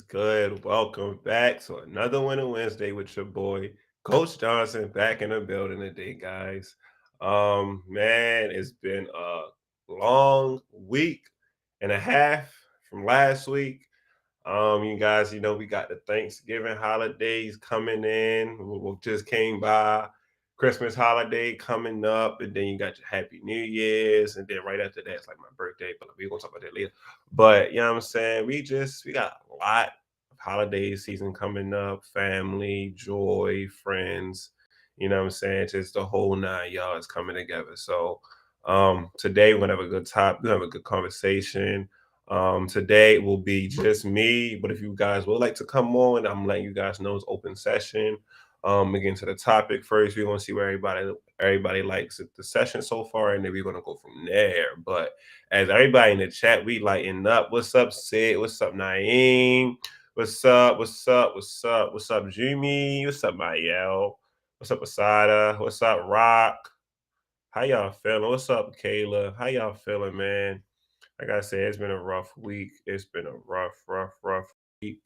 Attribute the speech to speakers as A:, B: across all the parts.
A: Good? Welcome back to another Winter Wednesday with your boy Coach Johnson back in the building today, guys. Man, it's been a long week and a half from last week. You guys, we got the Thanksgiving holidays coming in. We just came by. Christmas holiday coming up, and then you got your Happy New Year's, and then right after that, it's like my birthday, but we're gonna talk about that later. But you know what I'm saying? We got a lot of holiday season coming up, family, joy, friends, you know what I'm saying? Just the whole nine yards coming together. So today we're gonna have a good we're gonna have a good conversation. Today will be just me, but if you guys would like to come on, I'm letting you guys know it's open session. Again to the topic first. We're gonna see where everybody likes the session so far, and then we're gonna go from there. But as everybody in the chat, we lighting up. What's up, Sid? What's up, Naeem? What's up? What's up? What's up? What's up, Jimmy? What's up, Mayel? What's up, Asada? What's up, Rock? How y'all feeling? What's up, Kayla? How y'all feeling, man? Like I said, it's been a rough week. It's been a rough week.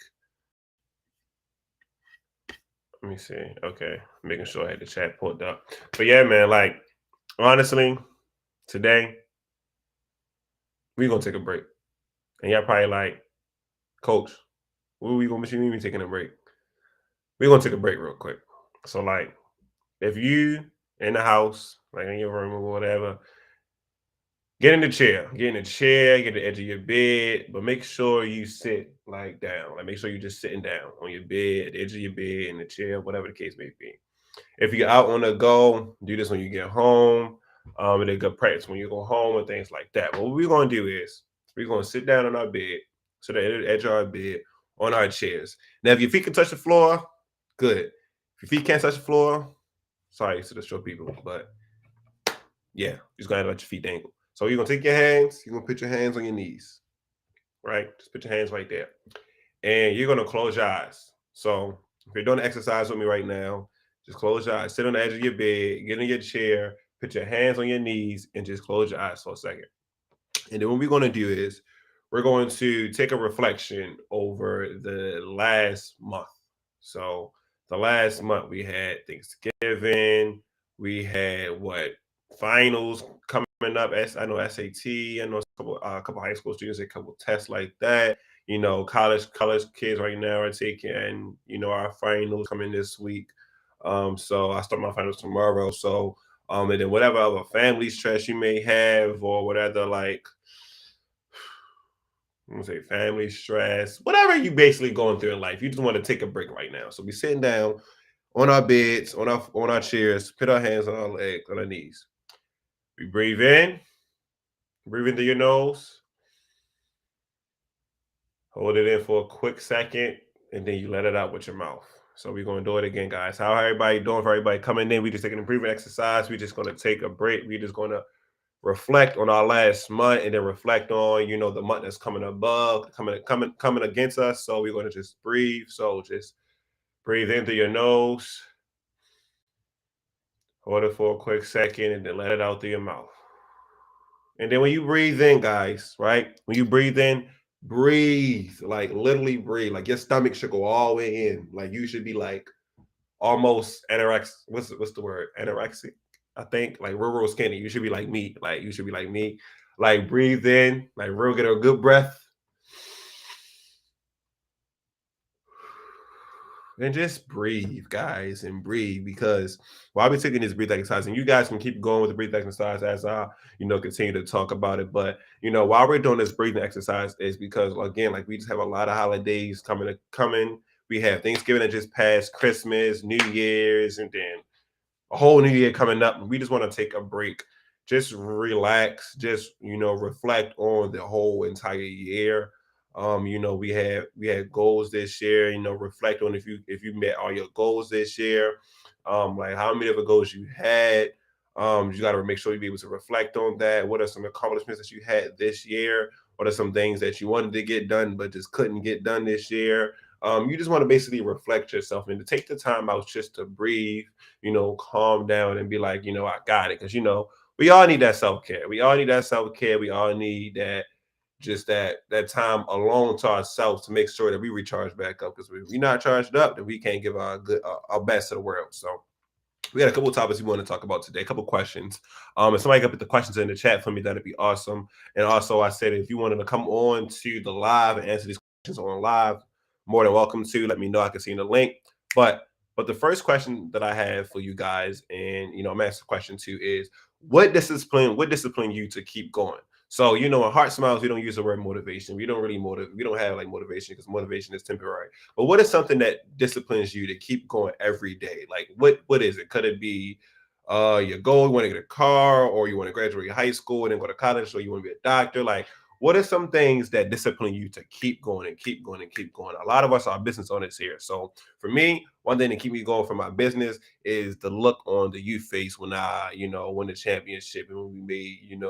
A: Let me see. Okay, making sure I had the chat pulled up. But yeah, man, like honestly, today we gonna take a break. And y'all probably like, Coach, what are we gonna you mean we taking a break? We're gonna take a break real quick. So like if you in the house, like in your room or whatever, get in the chair. Get in the chair, get the edge of your bed, but make sure you sit like down. Like make sure you're just sitting down on your bed, the edge of your bed, in the chair, whatever the case may be. If you're out on the go, do this when you get home. And a good practice when you go home and things like that. But what we're gonna do is we're gonna sit down on our bed, so the edge of our bed, on our chairs. Now, if your feet can touch the floor, good. If your feet can't touch the floor, sorry to the short people, but yeah, you're just gonna have to let your feet dangle. So you're gonna take your hands, you're gonna put your hands on your knees, right? Just put your hands right there. And you're gonna close your eyes. So if you're doing the exercise with me right now, just close your eyes, sit on the edge of your bed, get in your chair, put your hands on your knees, and just close your eyes for a second. And then what we're gonna do is we're going to take a reflection over the last month. So the last month we had Thanksgiving, we had what finals coming up. I know SAT. I know a couple high school students, a couple tests like that. College kids right now are taking our finals coming this week. So I start my finals tomorrow. So and then whatever other family stress you may have or whatever like I'm gonna say family stress, whatever you basically going through in life. You just want to take a break right now. So we sitting down on our beds, on our chairs, put our hands on our legs, on our knees. We breathe in through your nose, hold it in for a quick second, and then you let it out with your mouth. So we're gonna do it again, guys. How everybody doing? For everybody coming in, we just taking a breathing exercise. We just gonna take a break. We just gonna reflect on our last month and then reflect on the month that's coming above coming against us. So we're going to just breathe. So just breathe in through your nose, hold it for a quick second, and then let it out through your mouth. And then when you breathe in, guys, right, when you breathe like literally breathe, like your stomach should go all the way in, like you should be like almost anorexic. What's the word? Anorexic. I think like real skinny. You should be like me. Like you should be like me. Like breathe in, like real get a good breath, and just breathe, guys, and breathe because while we're taking this breathing exercise, and you guys can keep going with the breathing exercise as I continue to talk about it. But while we're doing this breathing exercise, is because again, like we just have a lot of holidays coming. We have Thanksgiving that just passed, Christmas, New Year's, and then a whole new year coming up. We just want to take a break, just relax, just reflect on the whole entire year. We had goals this year. Reflect on if you met all your goals this year. Like how many of the goals you had. You got to make sure you be able to reflect on that. What are some accomplishments that you had this year? What are some things that you wanted to get done but just couldn't get done this year? You just want to basically reflect yourself and to take the time out just to breathe, calm down and be like, I got it. Because, we all need that self care. We all need that self care. We all need that, just that time alone to ourselves to make sure that we recharge back up. Because if we're not charged up, then we can't give our good our best to the world. So we got a couple of topics we want to talk about today, a couple of questions. If somebody could put the questions in the chat for me, that'd be awesome. And also, I said if you wanted to come on to the live and answer these questions on live, more than welcome to. Let me know. I can see in the link. But but the first question that I have for you guys, and I'm asking the question too, is what discipline you to keep going? So in Heart Smiles, we don't use the word motivation. We don't really motivate. We don't have like motivation because motivation is temporary. But what is something that disciplines you to keep going every day? Like what is it? Could it be your goal, you want to get a car, or you want to graduate high school and then go to college, or you want to be a doctor? Like what are some things that discipline you to keep going and keep going and keep going? A lot of us are business owners here. So for me, one thing to keep me going for my business is the look on the youth face when I win the championship and when we made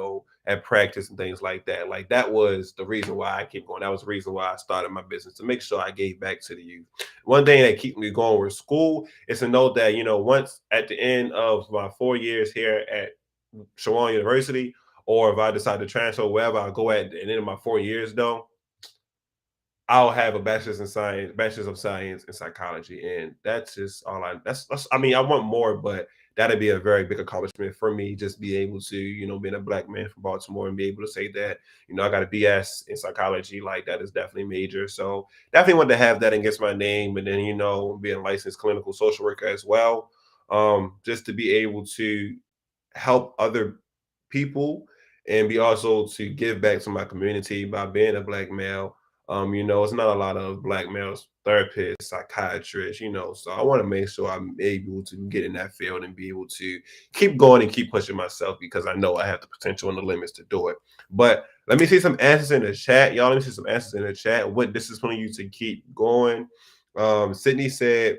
A: at practice and things like that. Like that was the reason why I keep going. That was the reason why I started my business to make sure I gave back to the youth. One thing that keeps me going with school is to know that once at the end of my 4 years here at Shawan University, or if I decide to transfer wherever I go at the end of my 4 years, though, I'll have a bachelor's of science in psychology, and that's just all that's. I mean, I want more, but that'd be a very big accomplishment for me. Just be able to being a black man from Baltimore and be able to say that I got a BS in psychology, like that is definitely major. So definitely want to have that against my name, and then being a licensed clinical social worker as well. Just to be able to help other people and be also to give back to my community by being a black male. It's not a lot of black males, therapists, psychiatrists. So I want to make sure I'm able to get in that field and be able to keep going and keep pushing myself because I know I have the potential and the limits to do it. But let me see some answers in the chat, y'all. Let me see some answers in the chat. What discipline you to keep going? Sydney said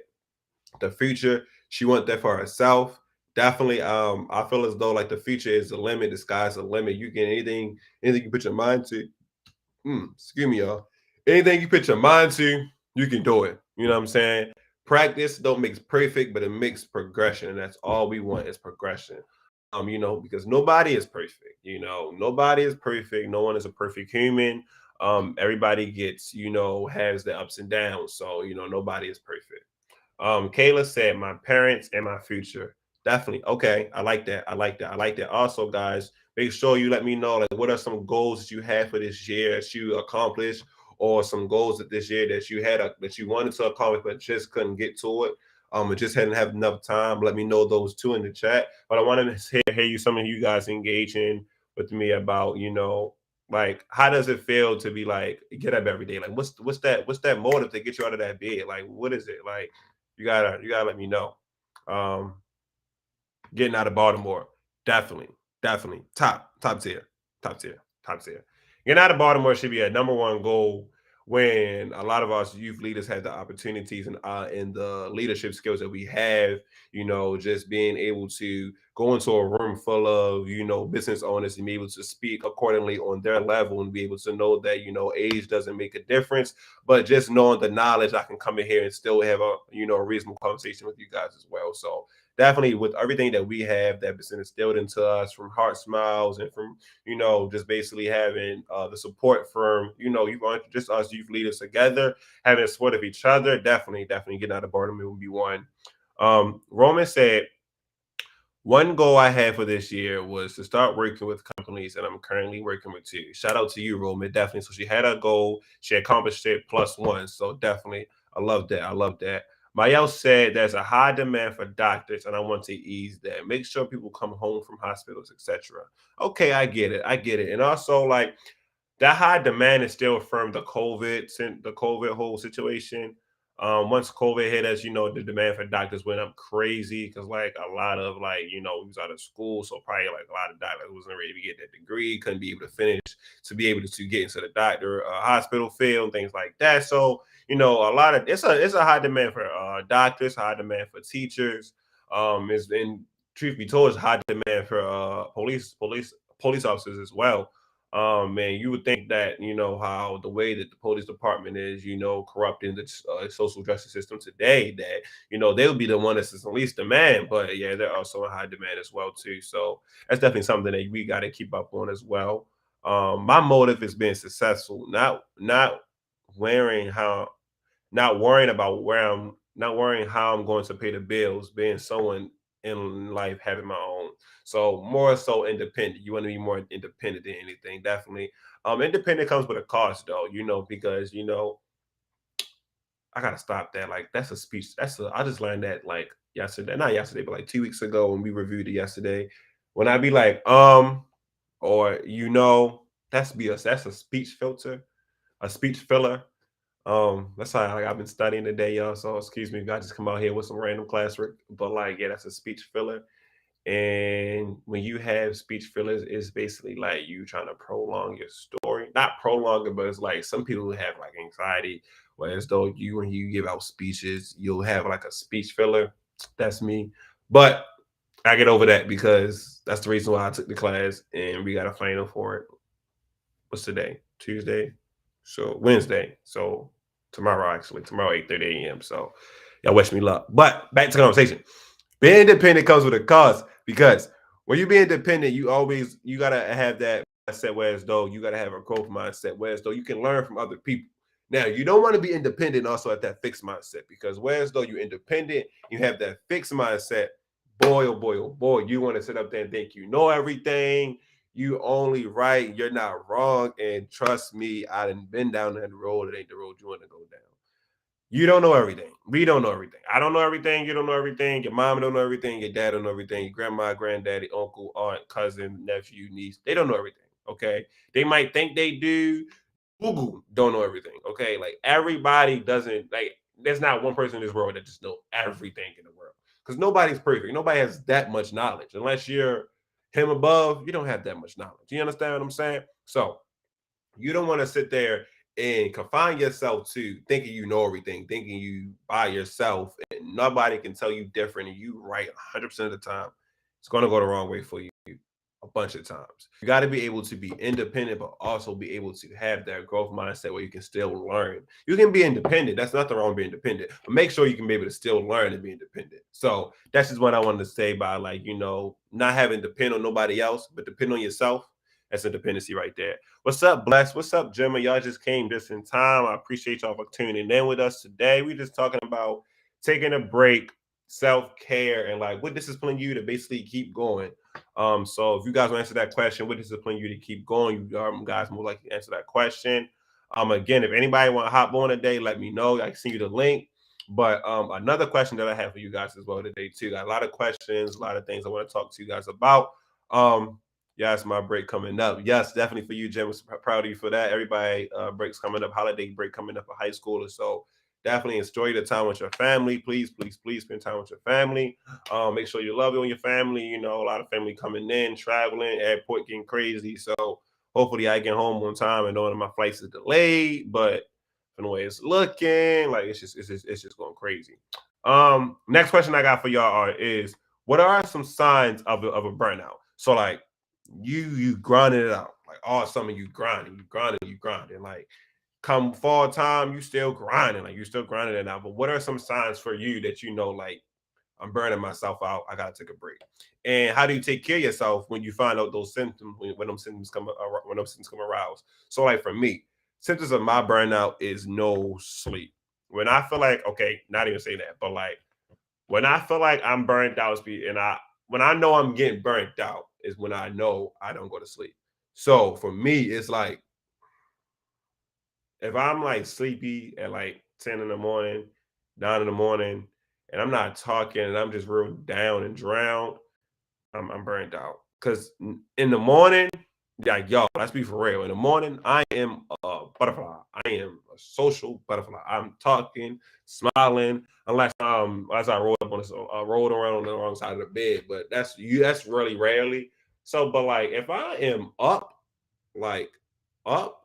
A: the future. She want that for herself. Definitely. I feel as though like the future is the limit, the sky's the limit. You can anything you put your mind to. Excuse me, y'all. Anything you put your mind to, you can do it. You know what I'm saying? Practice don't make perfect, but it makes progression, and that's all we want is progression. Because nobody is perfect. Nobody is perfect. No one is a perfect human. Everybody has the ups and downs. So nobody is perfect. Kayla said, "My parents and my future." Definitely. Okay. I like that. I like that. I like that. Also, guys, make sure you let me know like what are some goals that you have for this year that you accomplished, or some goals that this year that you had that you wanted to accomplish but just couldn't get to it. It just hadn't have enough time. Let me know those two in the chat. But I wanted to hear you some of you guys engaging with me about like how does it feel to be like get up every day? Like what's that motive to get you out of that bed? Like what is it like? You gotta let me know. Um, Getting out of Baltimore, definitely, definitely top tier, top tier, top tier. Getting out of Baltimore should be a number one goal when a lot of us youth leaders have the opportunities and the leadership skills that we have. Just being able to go into a room full of business owners and be able to speak accordingly on their level and be able to know that age doesn't make a difference, but just knowing the knowledge I can come in here and still have a reasonable conversation with you guys as well. So definitely with everything that we have that been instilled into us from Heart Smiles and from just basically having the support from you just us youth leaders together, having the support of each other. Definitely getting out of Baltimore will be one. Roman said, one goal I had for this year was to start working with companies, and I'm currently working with two. Shout out to you, Roman. Definitely. So she had a goal, she accomplished it plus one. So definitely, I love that. I love that. Mayel said there's a high demand for doctors, and I want to ease that. Make sure people come home from hospitals, etc. Okay, I get it. I get it. And also, like that high demand is still from the COVID whole situation. Once COVID hit us the demand for doctors went up crazy because like a lot of we was out of school, so probably like a lot of doctors wasn't ready to get that degree, couldn't be able to finish to be able to get into the doctor hospital field and things like that. So a lot of it's a high demand for doctors, high demand for teachers. It's and truth be told, it's high demand for police officers as well. Man, you would think that how the way that the police department is corrupting the social justice system today, that they'll be the one that's in least demand, but yeah, they're also in high demand as well too. So that's definitely something that we got to keep up on as well. My motive is being successful, not wearing how not worrying about where I'm not worrying how I'm going to pay the bills, being someone in life having my own. So more so independent. You want to be more independent than anything, definitely. Independent comes with a cost though, because I gotta stop that. Like that's a speech. I just learned that like yesterday, not yesterday, but like 2 weeks ago when we reviewed it yesterday. When I be like, or that's a speech filter, a speech filler. That's how like I've been studying today, y'all. So excuse me if I just come out here with some random classwork. But like, yeah, that's a speech filler. And when you have speech fillers, it's basically like you trying to prolong your story. Not prolong it, but it's like some people who have like anxiety, whereas though when you give out speeches, you'll have like a speech filler. That's me. But I get over that because that's the reason why I took the class and we got a final for it. What's today? Tuesday. So Wednesday. So tomorrow, actually. Tomorrow, 8:30 a.m. So y'all wish me luck. But back to the conversation. Being independent comes with a cost because when you be independent, you gotta have that mindset whereas though you gotta have a growth mindset, whereas though you can learn from other people. Now you don't want to be independent also at that fixed mindset because whereas though you're independent, you have that fixed mindset, boy, oh boy, you want to sit up there and think you know everything, you only right, you're not wrong. And trust me, I done been down that road. It ain't the road you want to go down. You don't know everything. We don't know everything. I don't know everything. You don't know everything. Your mom don't know everything. Your dad don't know everything. Your grandma, granddaddy, uncle, aunt, cousin, nephew, niece. They don't know everything. Okay. They might think they do. Google don't know everything. Okay. Like everybody doesn't there's not one person in this world that just know everything in the world. Because nobody's perfect. Nobody has that much knowledge. Unless you're him above, you don't have that much knowledge. You understand what I'm saying? So you don't want to sit there and confine yourself to thinking you know everything, thinking you by yourself, and nobody can tell you different, and you right 100% of the time. It's going to go the wrong way for you a bunch of times. You got to be able to be independent, but also be able to have that growth mindset where you can still learn. You can be independent. That's nothing wrong with being independent, but make sure you can be able to still learn and be independent. So that's just what I wanted to say by not having to depend on nobody else, but depend on yourself. That's a dependency right there. What's up, Bless? What's up, Gemma? Y'all just came just in time. I appreciate y'all for tuning in with us today. We're just talking about taking a break, self-care, and like what discipline you to basically keep going. So if you guys want to answer that question, what discipline you to keep going, you guys more likely to answer that question. Again, if anybody want to hop on today, let me know. I can send you the link. But another question that I have for you guys as well today, too. Got a lot of questions, a lot of things I want to talk to you guys about. Yes, my break coming up. Yes, definitely for you, Jim. Proud of you for that. Everybody breaks coming up, holiday break coming up for high schoolers. So definitely enjoy the time with your family. Please, please, please spend time with your family. Make sure you love on your family. A lot of family coming in, traveling, airport getting crazy. So hopefully I get home on time and knowing my flights is delayed. But from the way it's looking, like it's just going crazy. Next question I got for y'all is what are some signs of a burnout? So like you grinding it out like all summer, you grinding like come fall time, you still grinding, like you still grinding it out. But what are some signs for you that like I'm burning myself out, I gotta take a break? And how do you take care of yourself when you find out those symptoms, when them symptoms come arouse? So like for me, symptoms of my burnout is no sleep. When I feel like, okay, not even say that, but like when I feel like I'm burnt out, when I know I'm getting burnt out is when I know I don't go to sleep. So for me, it's like if I'm like sleepy at like 10 in the morning, 9 in the morning, and I'm not talking and I'm just real down and drowned, I'm burnt out. Cause in the morning, like y'all, let's be for real. In the morning, I am a butterfly. I am a social butterfly. I'm talking, smiling, unless I rolled up on this, rolled around on the wrong side of the bed. But that's you. That's really rarely. So, but like if I am like up,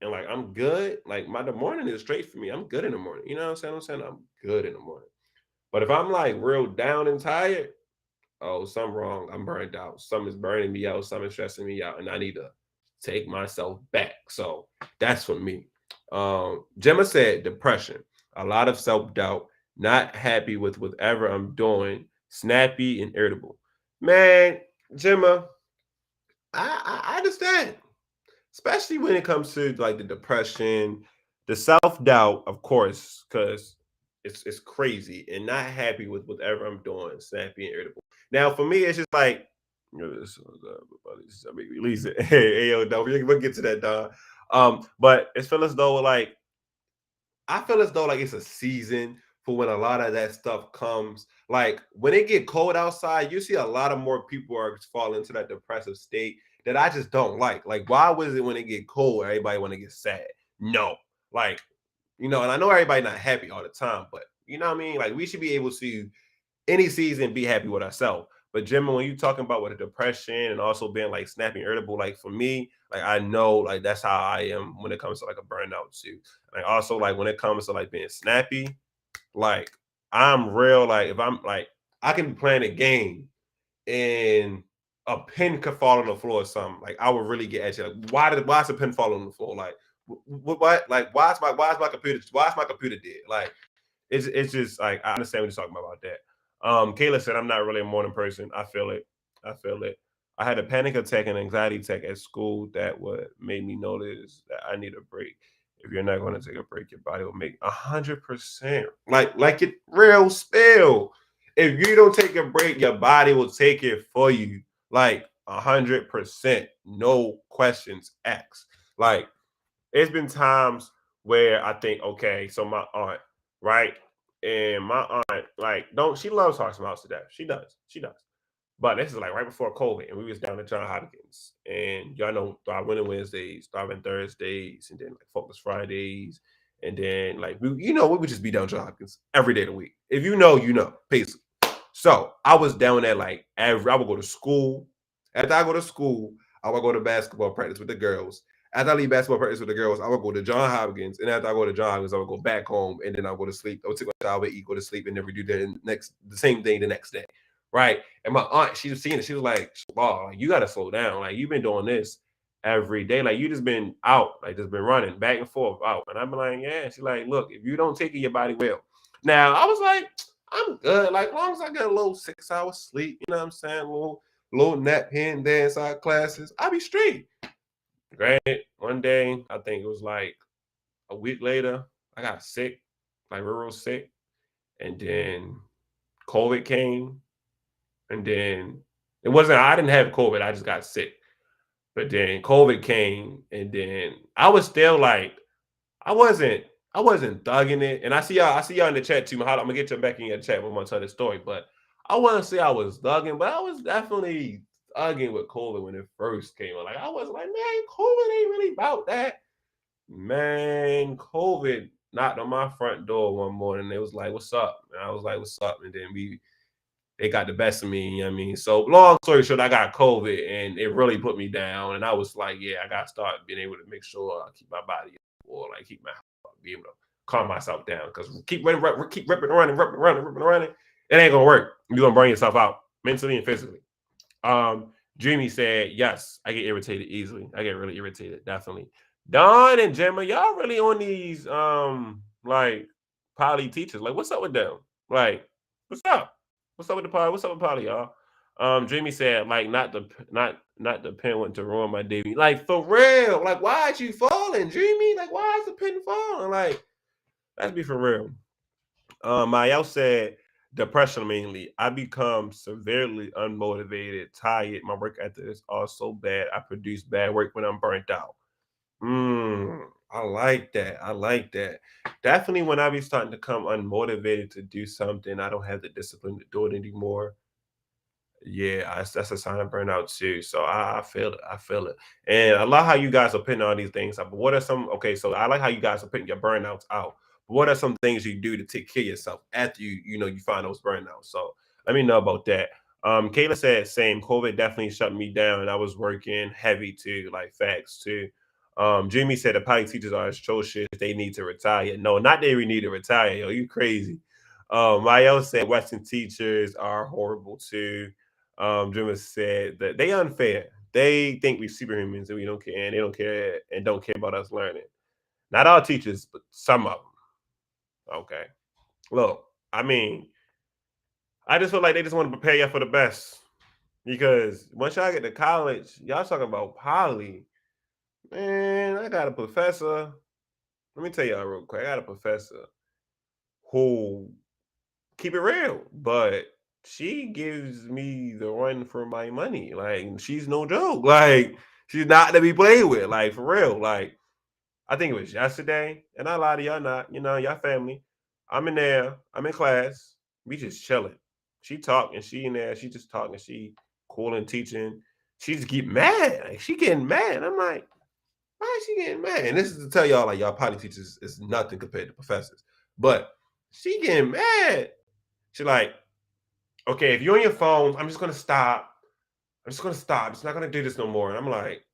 A: and like I'm good, like the morning is straight for me. I'm good in the morning. You know what I'm saying I'm good in the morning. But if I'm like real down and tired, oh, something wrong. I'm burned out. Something's burning me out. Something's stressing me out, and I need to take myself back. So that's for me. Gemma said depression, a lot of self doubt, not happy with whatever I'm doing, snappy and irritable. Man, Gemma, I understand. especially when it comes to like the depression, the self doubt, of course, because it's crazy and not happy with whatever I'm doing, snappy and irritable. Now, for me, it's just like, I mean, release it. Hey, yo, Don, we'll get to that, Don. But it's feel as though like I feel as though like it's a season for when a lot of that stuff comes. Like when it get cold outside, you see a lot of more people are falling into that depressive state that I just don't like. Like, why was it when it get cold, everybody want to get sad? No, like and I know everybody not happy all the time, but you know what I mean. Like we should be able to any season be happy with ourselves. But Jim, when you talking about with the depression and also being like snapping irritable, like for me, like I know like that's how I am when it comes to like a burnout too. Like also like when it comes to like being snappy, like I'm real. Like if I'm like I can be playing a game and a pin could fall on the floor or something, like I would really get at you. Like why is the pin fall on the floor? Like what? Like why is my computer dead? Like it's just like I understand what you're talking about that. Kayla said I'm not really a morning person. I feel it. I feel it. I had a panic attack and anxiety attack at school that would made me notice that I need a break. If you're not going to take a break, your body will make 100%. Like it real spill. If you don't take a break, your body will take it for you. Like 100%. No questions asked. Like it's been times where I think, okay, so my aunt, right? And my aunt, like, don't she loves Hearts and Mouths to death. She does. She does. But this is like right before COVID, and we was down at John Hopkins. And y'all know Thriving Wednesdays, Thriving Thursdays, and then like Focus Fridays. And then like we would just be down John Hopkins every day of the week. If you know, you know, basically. So I was down there like I would go to school. After I go to school, I would go to basketball practice with the girls. After I leave basketball practice with the girls, I would go to John Hopkins, and after I go to John Hopkins, I would go back home, and then I would go to sleep. I would take a shower, eat, go to sleep, and then we do the same thing the next day, right? And my aunt, she was seeing it. She was like, "Wow, like, you got to slow down. Like you've been doing this every day. Like you just been out, like just been running back and forth out." And I'm like, "Yeah." She's like, "Look, if you don't take it, your body will." Now I was like, "I'm good. Like as long as I get a little 6 hours sleep, you know what I'm saying? A little nap here and there inside classes, I'll be straight." Granted, one day, I think it was like a week later, I got sick, like real sick. And then COVID came. And then I didn't have COVID, I just got sick. But then COVID came. And then I was still like, I wasn't, I wasn't thugging it. And I see y'all in the chat too. I'm gonna get you back in your chat when I'm gonna tell the story. But I wouldn't say I was thugging, but I was definitely thugging with COVID when it first came on. Like I was like, man, COVID ain't really about that. Man, COVID knocked on my front door one morning. They was like, "What's up?" And I was like, "What's up?" And then they got the best of me. You know what I mean? So long story short, I got COVID, and it really put me down. And I was like, "Yeah, I got to start being able to make sure I keep my body or like keep my be able to calm myself down because keep ripping, running. It ain't gonna work. You're gonna burn yourself out mentally and physically." Dreamy said, "Yes, I get irritated easily. I get really irritated, definitely." Don and Gemma, y'all really on these like poly teachers. Like, what's up with them? Like, what's up? What's up with the poly? What's up with poly, y'all? Dreamy said, like, not the pen went to ruin my debut. Like, for real. Like, why is you falling, Dreamy? Like, why is the pen falling? Like, let's be for real. Mayel said, depression mainly. I become severely unmotivated, tired. My work ethic is also bad. I produce bad work when I'm burnt out. I like that. I like that. Definitely when I be starting to come unmotivated to do something, I don't have the discipline to do it anymore. Yeah, that's a sign of burnout too. So I feel it. I feel it. And I love how you guys are putting all these things up. But what are some okay, so I like how you guys are putting your burnouts out. But what are some things you do to take care of yourself after you find those burnouts? So let me know about that. Kayla said same. COVID definitely shut me down and I was working heavy too, like facts too. Jimmy said the pilot teachers are atrocious. They need to retire. No, not they need to retire. Yo, you crazy. Mayo said Western teachers are horrible too. Dreamer said that they unfair. They think we superhumans and we don't care, and they don't care and don't care about us learning. Not all teachers, but some of them. Okay. Look, I mean, I just feel like they just want to prepare you for the best because once y'all get to college, y'all talking about poly. Man, I got a professor. Let me tell y'all real quick. I got a professor who keep it real, but she gives me the run for my money. Like she's no joke. Like she's not to be played with. Like for real. Like I think it was yesterday, and I lie to y'all not. You know, y'all family. I'm in there. I'm in class. We just chilling. She talking. She in there. She just talking. She cool and teaching. She just get mad. Like she getting mad. I'm like, why is she getting mad? And this is to tell y'all, like y'all potty teachers is nothing compared to professors. But she getting mad. She like, okay, if you're on your phone, I'm just gonna stop. I'm just gonna stop. It's not gonna do this no more. And I'm like,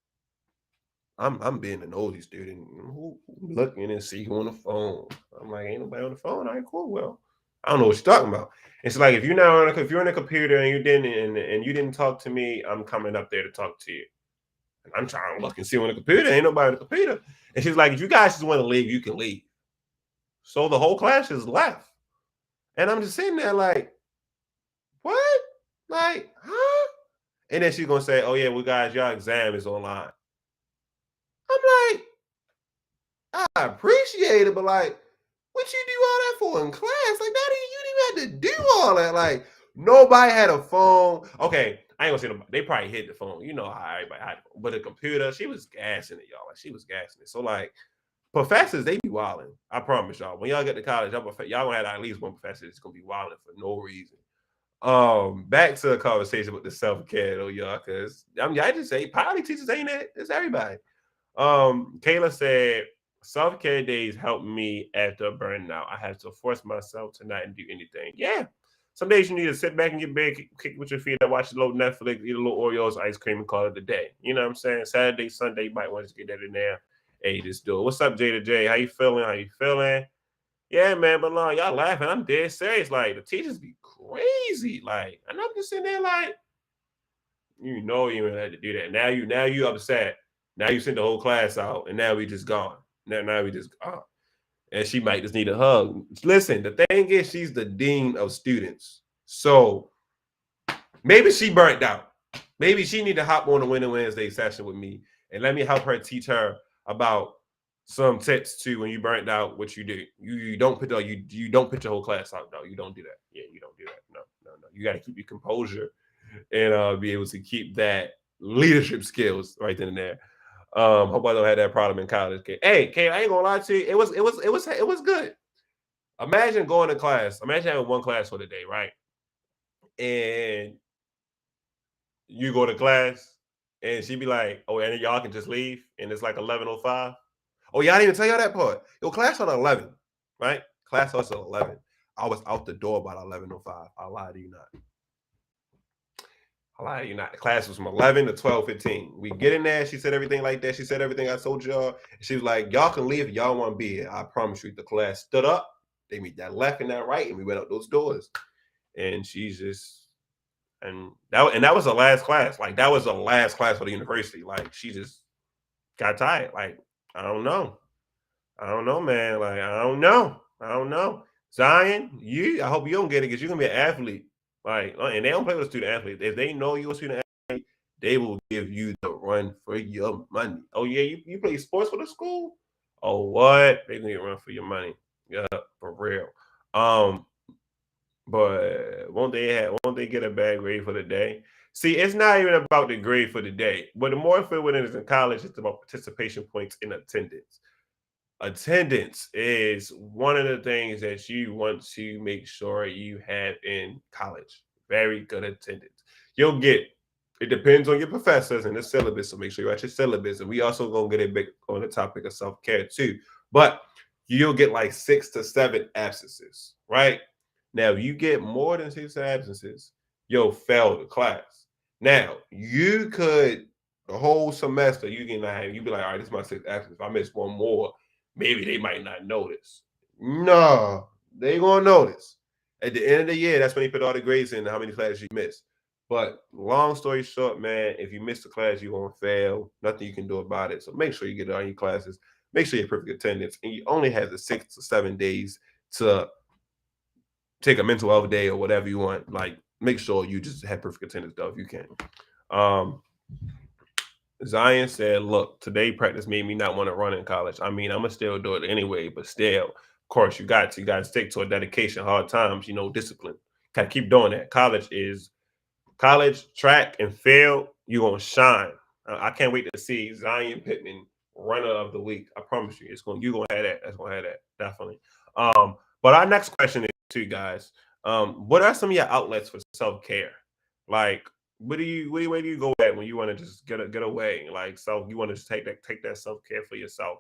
A: I'm being a nosy student. Who looking and see who on the phone? I'm like, ain't nobody on the phone. All right, cool. Well, I don't know what you're talking about. It's like if you're on a computer and you didn't talk to me, I'm coming up there to talk to you. And I'm trying to look and see on the computer. Ain't nobody on the computer. And she's like, if you guys just want to leave, you can leave. So the whole class just left. And I'm just sitting there like, what? Like, huh? And then she's gonna say, "Oh yeah, well guys, your exam is online." I'm like, I appreciate it, but like, what you do all that for in class? Like, that you didn't even have to do all that. Like, nobody had a phone. Okay, I ain't gonna say nobody. They probably hit the phone. You know how everybody had, but a computer, she was gassing it, y'all. Like, she was gassing it. So like, professors, they be wilding. I promise y'all. When y'all get to college, y'all gonna have at least one professor that's gonna be wilding for no reason. Back to the conversation with the self care though, y'all, because I just say poly teachers ain't it. It's everybody. Kayla said self care days help me after burnout. I have to force myself to not do anything. Yeah. Some days you need to sit back in your bed, kick with your feet up, watch a little Netflix, eat a little Oreos, ice cream, and call it a day. You know what I'm saying? Saturday, Sunday, you might want to get that in there. Hey, just do it. What's up, J to J? How you feeling? How you feeling? Yeah, man, but like, y'all laughing. I'm dead serious. Like the teachers be crazy. Like, and I'm just sitting there like, you know, you ain't had to do that. Now you upset. Now you sent the whole class out, and now we just gone. Now we just gone. And she might just need a hug. Listen, the thing is, she's the dean of students, so maybe she burnt out. Maybe she need to hop on a Winter Wednesday session with me and let me help her teach her about some tips to when you burnt out, what you do. You don't put you don't put your whole class out. No, you don't do that. Yeah, you don't do that. No. You got to keep your composure and be able to keep that leadership skills right then and there. Hope I don't have that problem in college. Hey, Kay, I ain't gonna lie to you. It was good. Imagine going to class. Imagine having one class for the day, right? And you go to class and she be like, oh, and y'all can just leave. And it's like 11:05. Oh, y'all didn't even tell y'all that part. Yo, class on 11, right? Class starts at 11. I was out the door about 11:05. I lie to you not. I lie to you not. The class was from 11 to 12:15. We get in there. She said everything like that. She said everything I told y'all. She was like, y'all can leave if y'all want to be here. I promise you. The class stood up. They made that left and that right. And we went out those doors. And she's just and that was the last class. Like that was the last class for the university. Like she just got tired. Like I don't know. I don't know, man. Like I don't know. I don't know. Zion, I hope you don't get it because you're gonna be an athlete. Like, and they don't play with student athletes. If they know you're a student athlete, they will give you the run for your money. Oh yeah, you play sports for the school? Oh what? They gonna run for your money. Yeah, for real. Um, but won't they get a bad grade for the day? See, it's not even about the grade for the day. But the more important it is in college, it's about participation points in attendance. Attendance is one of the things that you want to make sure you have in college. Very good attendance. You'll get it depends on your professors and the syllabus, so make sure you're at your syllabus. And we also gonna get a big on the topic of self-care too. But you'll get like 6 to 7 absences, right? Now, if you get more than 6 absences, you'll fail the class. Now, you could the whole semester you can you be like, all right, this is my 6 absences. If I miss one more, maybe they might not notice. No, they gonna notice. At the end of the year, that's when they put all the grades in how many classes you missed. But long story short, man, if you miss the class, you're gonna fail. Nothing you can do about it. So make sure you get on your classes. Make sure you're perfect attendance, and you only have the 6 to 7 days to take a mental health day or whatever you want. Like, make sure you just have perfect attendance though if you can. Um, Zion said, "Look, today practice made me not want to run in college. I mean, I'm gonna still do it anyway, but still, of course, you got to stick to a dedication, hard times, discipline. Gotta keep doing that. College track and field. You gonna shine. I can't wait to see Zion Pittman runner of the week. I promise you, it's going. You gonna have that. That's gonna have that definitely. But our next question is to you guys. What are some of your outlets for self care? Like, where do you go at when you want to just get away? Like, you want to take that self care for yourself.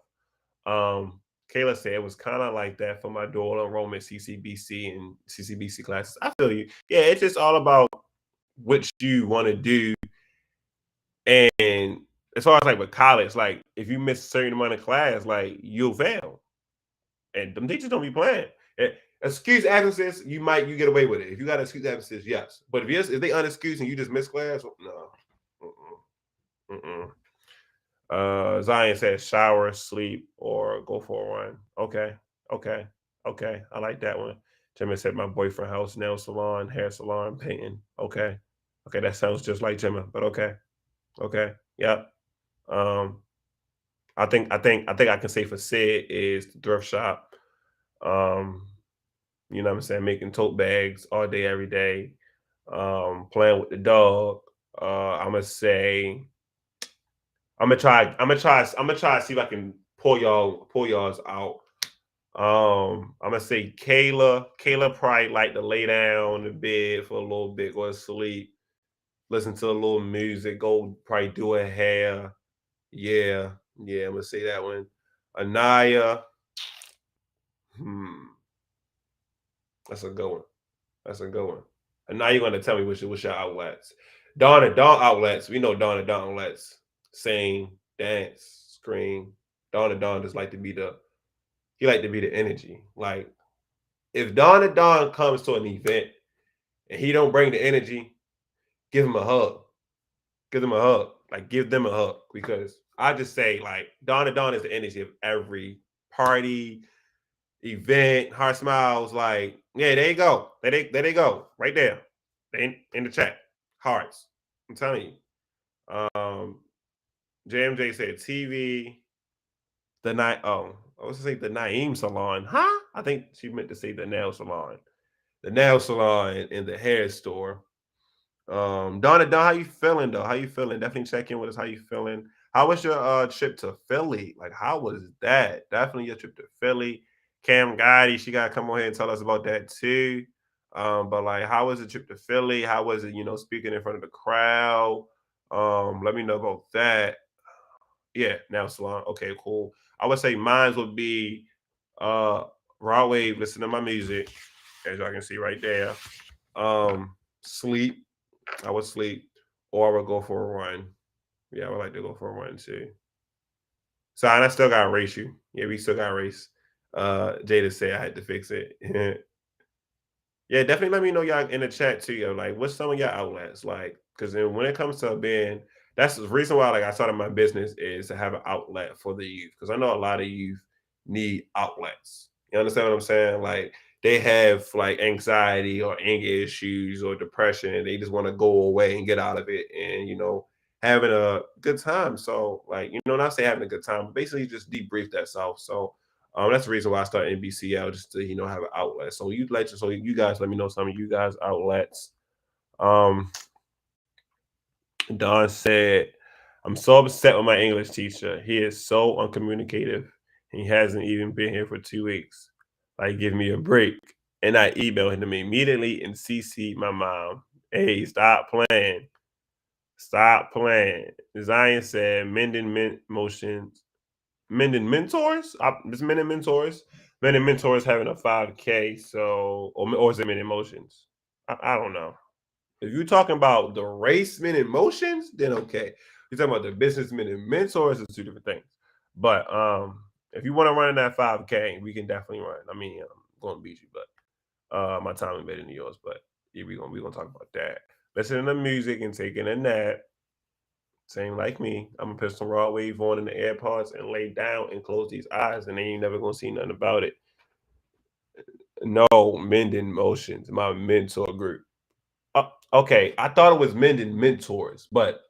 A: Um, Kayla said it was kind of like that for my dual enrollment CCBC and CCBC classes. I feel you. Yeah, it's just all about what you want to do. And as far as like with college, like if you miss a certain amount of class, like you'll fail. And them teachers don't be playing. Excuse absences, you get away with it. If you got excuse absences, yes. But if they unexcused and you just miss class, no. Mm-mm. Mm-mm. Zion says shower, sleep, or go for a run. Okay, okay, okay. I like that one. Jimmy said my boyfriend house, nail salon, hair salon, painting. Okay, okay. That sounds just like Jimmy, but okay, okay. Yep. Um, I think I can say for Sid is the thrift shop. Um, you know what I'm saying, making tote bags all day, every day. Playing with the dog. I'm gonna say I'm gonna try to see if I can pull y'all's out. I'm gonna say Kayla. Kayla probably like to lay down in the bed for a little bit, go to sleep, listen to a little music, go probably do her hair. Yeah, yeah, I'm gonna say that one. Anaya, hmm, that's a good one. That's a good one. And now you're gonna tell me what's your outlets. Dawn outlets. We know Dawn outlets. Sing, dance, scream. Dawn just like to be the energy. Like if Dawn comes to an event and he don't bring the energy, give him a hug. Give them a hug. Like give them a hug because I just say like Dawn is the energy of every party, event, heart smiles. Like yeah, there you go. There they go. Right there. They in the chat. Hearts. I'm telling you. JMJ said TV. The night. Oh, I was to say the Naeem salon. Huh? I think she meant to say the nail salon. The nail salon and the hair store. Donna, how you feeling though? How you feeling? Definitely check in with us. How you feeling? How was your trip to Philly? Like, how was that? Definitely your trip to Philly. Cam Gotti, she gotta come on here and tell us about that too. But like, how was the trip to Philly? How was it, speaking in front of the crowd? Let me know about that. Yeah, now salon. Okay, cool. I would say mine would be raw wave, listen to my music, as y'all can see right there. Sleep. I would sleep, or I would go for a run. Yeah, I would like to go for a run too. So and I still got to race you. Yeah, we still got to race. Jada said I had to fix it. Yeah, definitely let me know y'all in the chat too. Yo, like, what's some of your outlets? Like, because when it comes to being, that's the reason why like I started my business is to have an outlet for the youth. Because I know a lot of youth need outlets. You understand what I'm saying? Like they have like anxiety or anger issues or depression, and they just want to go away and get out of it, and having a good time. So like not say having a good time, but basically just debrief that self. So that's the reason why I started NBCL just to have an outlet. So you guys let me know some of you guys outlets. Um, Don said, "I'm so upset with my English teacher. He is so uncommunicative. He hasn't even been here for 2 weeks. Like, give me a break." And I emailed him immediately and CC my mom. Hey, stop playing. Stop playing. Zion said, Mending Mentors. It's Mending Mentors. Mending Mentors having a 5K. So, or is it Mending Motions? I don't know. If you're talking about the race Mending Motions, then okay. You're talking about the business Mending Mentors, it's two different things. But if you want to run in that 5K, we can definitely run. I mean, I'm going to beat you, but my time is better than yours. But yeah, we're gonna talk about that. Listening to music and taking a nap. Same like me. I'm gonna put some raw wave on in the AirPods and lay down and close these eyes, and then you never gonna see nothing about it. No, Mending Motions, my mentor group. Okay, I thought it was Mending Mentors, but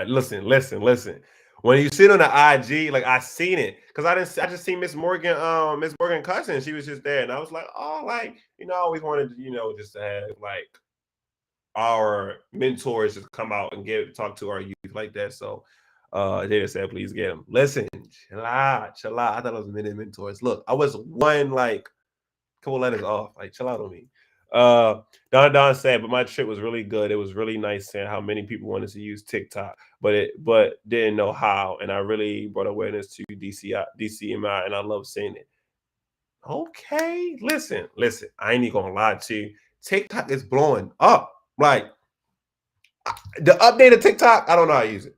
A: Listen. When you see it on the IG, like I seen it because I just seen Miss Morgan cousin. She was just there, and I was like, oh, like I always wanted to, just to have like our mentors just come out and talk to our youth like that. So Jada said, please get them. Listen, chill out, chill out. I thought it was many mentors. Look, I was one like couple letters off. Like, chill out on me. Don said, but my trip was really good. It was really nice seeing how many people wanted to use TikTok, but didn't know how. And I really brought awareness to DCMI, and I love seeing it. Okay, listen. I ain't even gonna lie to you. TikTok is blowing up. Like the updated TikTok, I don't know how to use it.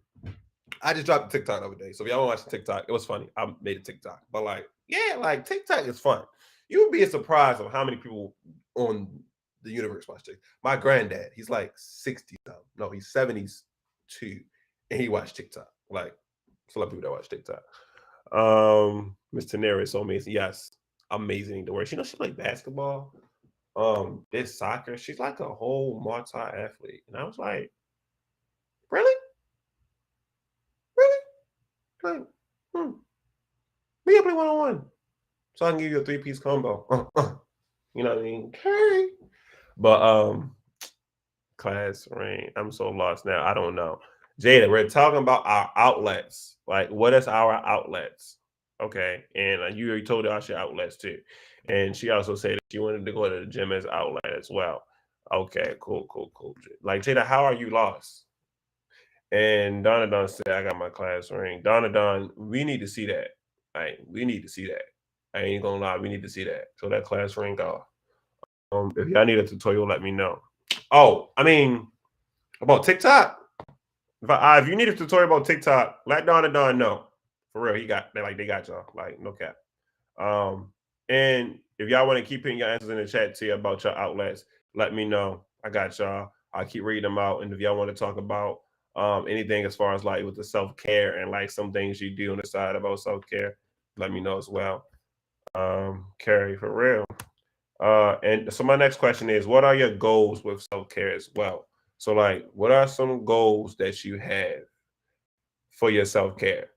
A: I just dropped a TikTok the other day. So if y'all want to watch TikTok, it was funny. I made a TikTok. But like, yeah, like TikTok is fun. You would be surprised of how many people on the universe watch TikTok. My granddad, he's like 60 now. No, he's 72. And he watched TikTok. Like, it's a lot of people that watch TikTok. Miss Tanera is so amazing. Yes, amazing the way. She played basketball. Did soccer. She's like a whole multi-athlete. And I was like, really? Really? Like, we can play one-on-one. So I can give you a 3-piece combo. You know what I mean? Okay. But class range. I'm so lost now. I don't know. Jada, we're talking about our outlets. Like, what is our outlets? Okay. And you already told us your outlets too. And she also said that she wanted to go to the gym as outlet as well. Okay, cool. Like, Jada, how are you lost? And Donna Don said, I got my class ring. Donna Don, we need to see that. Like, we need to see that. I ain't gonna lie, we need to see that. So that class ring off. If y'all need a tutorial, let me know. Oh, I mean, about TikTok. If you need a tutorial about TikTok, let Donna Don know. For real, they got y'all. Like, no cap. And if y'all want to keep putting your answers in the chat too about your outlets, let me know. I got y'all. I'll keep reading them out. And if y'all want to talk about anything as far as like with the self-care and like some things you do on the side about self-care, let me know as well. Carrie, for real. And so my next question is, what are your goals with self-care as well? So like, what are some goals that you have for your self-care?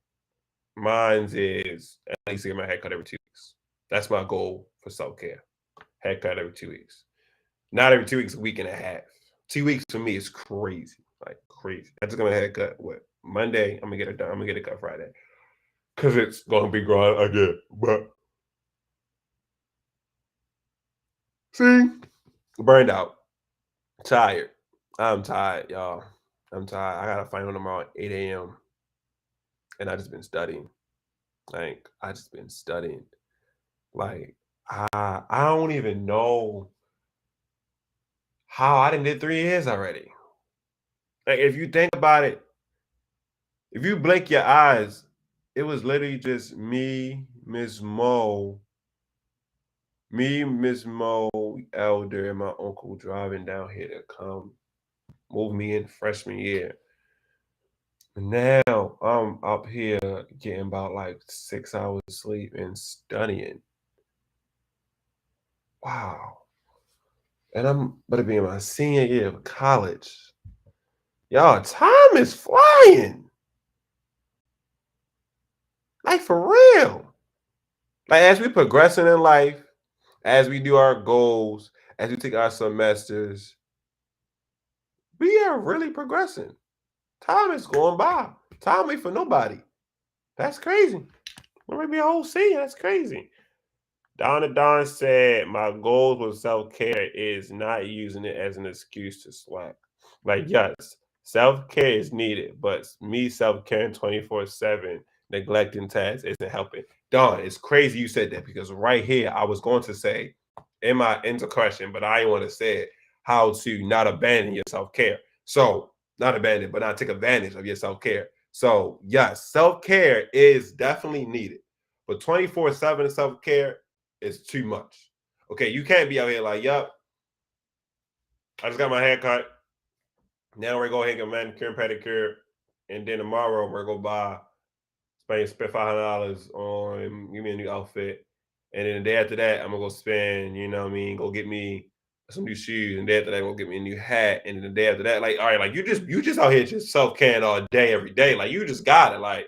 A: Mine's is at least get my haircut every 2 weeks. That's my goal for self-care. Haircut every 2 weeks. Not every 2 weeks, a week and a half. 2 weeks for me is crazy. Like crazy. I just got my haircut what Monday. I'm gonna get it done. I'm gonna get it cut Friday. Cause it's gonna be growing again. But see, burned out. Tired. I'm tired, y'all. I'm tired. I got a final tomorrow at 8 a.m. And I just been studying. Like, I just been studying. Like, I don't even know how I done did 3 years already. Like, if you think about it, if you blink your eyes, it was literally just me, Miss Mo, Elder, and my uncle driving down here to come move me in freshman year. Now I'm up here getting about like 6 hours of sleep and studying. Wow. And I'm about to be in my senior year of college. Y'all, time is flying. Like for real. Like as we progressing in life, as we do our goals, as we take our semesters, we are really progressing. Time is going by. Time ain't for nobody. That's crazy. We're gonna be a whole senior. That's crazy. Donna Don said, my goals with self-care is not using it as an excuse to slack. Like, yes, self-care is needed, but me self-caring 24/7, neglecting tasks isn't helping. Don, it's crazy you said that because right here I was going to say in my into question, but I didn't want to say it, how to not abandon your self-care. So not abandon, but not take advantage of your self-care. So yes, self-care is definitely needed. But 24/7 self-care is too much. Okay, you can't be out here like, yup, I just got my hair cut. Now we're going to get a manicure and pedicure. And then tomorrow we're going to spend $500 on give me a new outfit. And then the day after that, I'm going to go spend, you know what I mean, go get me some new shoes, and day after that, gonna get me a new hat, and then the day after that, like, all right, like you just out here just self caring all day, every day, like you just got it, like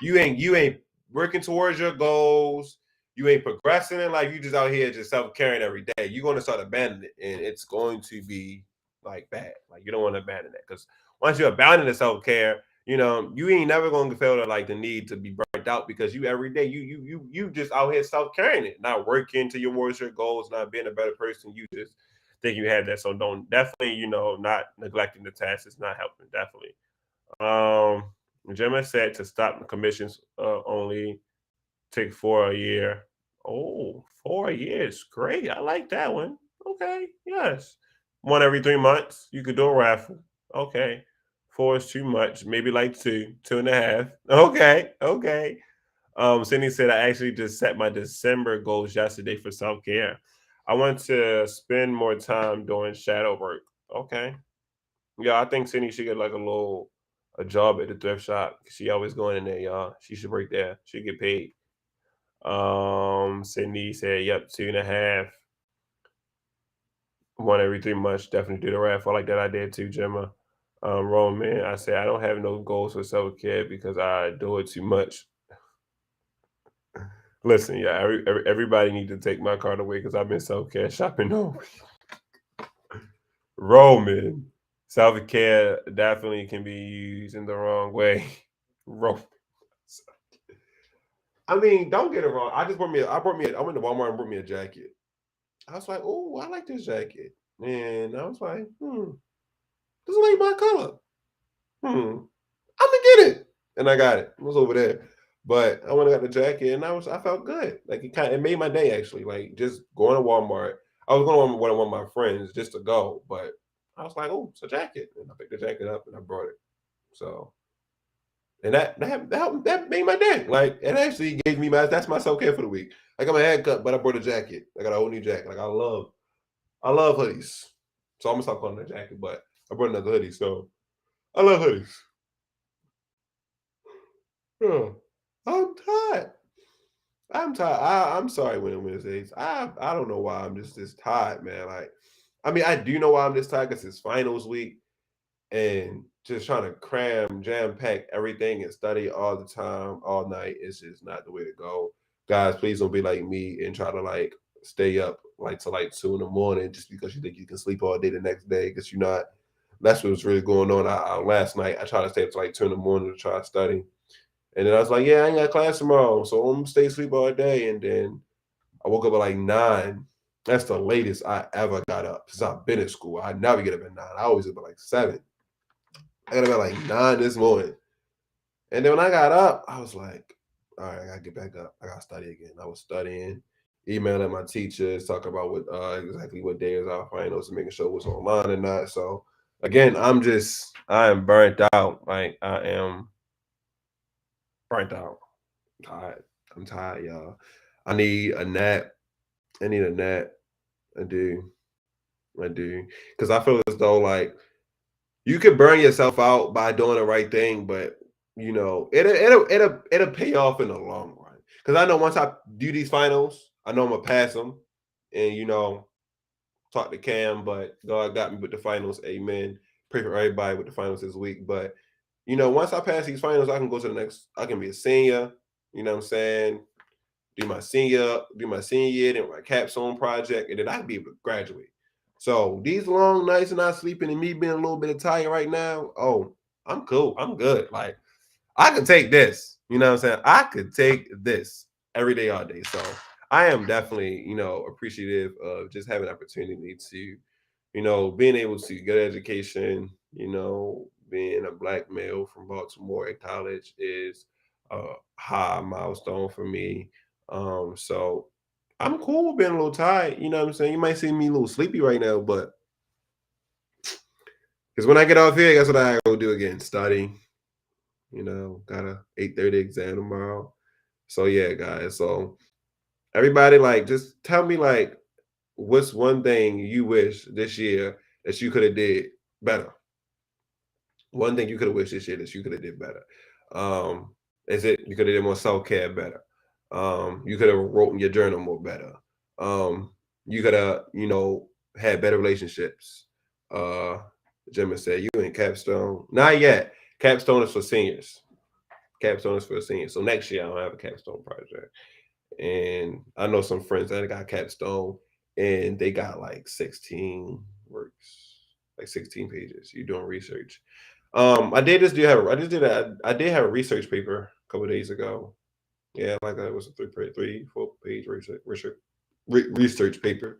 A: you ain't working towards your goals, you ain't progressing in life, you just out here just self caring every day. You're gonna start abandoning it, and it's going to be like bad. Like you don't want to abandon that because once you abandon the self care, you ain't never gonna feel like the need to be burnt out because you every day you just out here self caring it, not working to towards your goals, not being a better person. You just think you had that. So don't definitely, not neglecting the task is not helping. Definitely. Um Gemma said to stop the commissions only take 4 a year. Oh, 4 years. Great. I like that one. Okay. Yes. One every 3 months. You could do a raffle. Okay. Four is too much. Maybe like two, 2.5. Okay. Okay. Cindy said I actually just set my December goals yesterday for self-care. I want to spend more time doing shadow work. Okay. Yeah, I think Cindy should get like a job at the thrift shop. She always going in there, y'all. She should work there. She get paid. Cindy said, "Yep, 2.5, one every 3 months. Definitely do the raffle. I like that idea too, Gemma." Roman, I said I don't have no goals for self care because I do it too much. Listen, yeah, everybody need to take my card away because I've been self care shopping over. Roman, self care definitely can be used in the wrong way. Roman. I mean, don't get it wrong. I went to Walmart and brought me a jacket. I was like, oh, I like this jacket. And I was like, this is like my color. I'm gonna get it. And I got it. It was over there. But I went and got the jacket and I felt good. Like it made my day actually. Like just going to Walmart. I was going with one of my friends just to go, but I was like, oh, it's a jacket. And I picked the jacket up and I brought it. So and that made my day. Like it actually gave me that's my self care for the week. I got my haircut, but I brought a jacket. I got a whole new jacket. Like I love hoodies. So I'm gonna stop calling it a jacket, but I brought another hoodie. So I love hoodies. Yeah. I'm tired. I'm tired. I'm sorry, Wednesdays. I don't know why I'm just this tired, man. Like, I mean, I do know why I'm this tired because it's finals week and just trying to cram, jam pack everything and study all the time, all night. It's just not the way to go. Guys, please don't be like me and try to like stay up like till like 2 in the morning just because you think you can sleep all day the next day because you're not. That's what was really going on. Last night I tried to stay up till like 2 in the morning to try to study. And then I was like, yeah, I ain't got class tomorrow. So I'm gonna stay asleep all day. And then I woke up at like 9. That's the latest I ever got up since I've been in school. I never get up at 9. I always up at like 7. I got up at like 9 this morning. And then when I got up, I was like, all right, I gotta get back up. I gotta study again. I was studying, emailing my teachers, talking about what exactly what day is our finals and making sure it was online or not. So again, I am burnt out. Like I am burnt out. Tired. I'm tired, y'all. I need a nap. I need a nap. I do. I do. Because I feel as though like you can burn yourself out by doing the right thing, but it'll pay off in the long run. Because I know once I do these finals, I know I'm gonna pass them, and talk to Cam, but God got me with the finals. Amen. Pray for everybody with the finals this week. But once I pass these finals, I can go to the next. I can be a senior. You know what I'm saying? Do my senior year, then my capstone project, and then I can be able to graduate. So these long nights and not sleeping and me being a little bit tired right now, oh, I'm cool. I'm good. Like I could take this. You know what I'm saying? I could take this every day, all day. So I am definitely, appreciative of just having opportunity to, being able to get education, being a black male from Baltimore at college is a high milestone for me. So I'm cool with being a little tired. You know what I'm saying? You might see me a little sleepy right now, but because when I get off here, guess what I go do again? Study. Got a 8:30 exam tomorrow. So yeah, guys. So everybody, like, just tell me like, what's one thing you wish this year that you could have did better? One thing you could have wished this year that you could have did better. Um, is it you could have did more self care better? You could have wrote in your journal more better. You could have, had better relationships. Gemma said, you in Capstone? Not yet. Capstone is for seniors. Capstone is for seniors. So next year I don't have a Capstone project. And I know some friends that got Capstone and they got like 16 works, like 16 pages. You're doing research. I did just do have I just did I did have a research paper a couple of days ago. Yeah, like it was a 4 page research paper.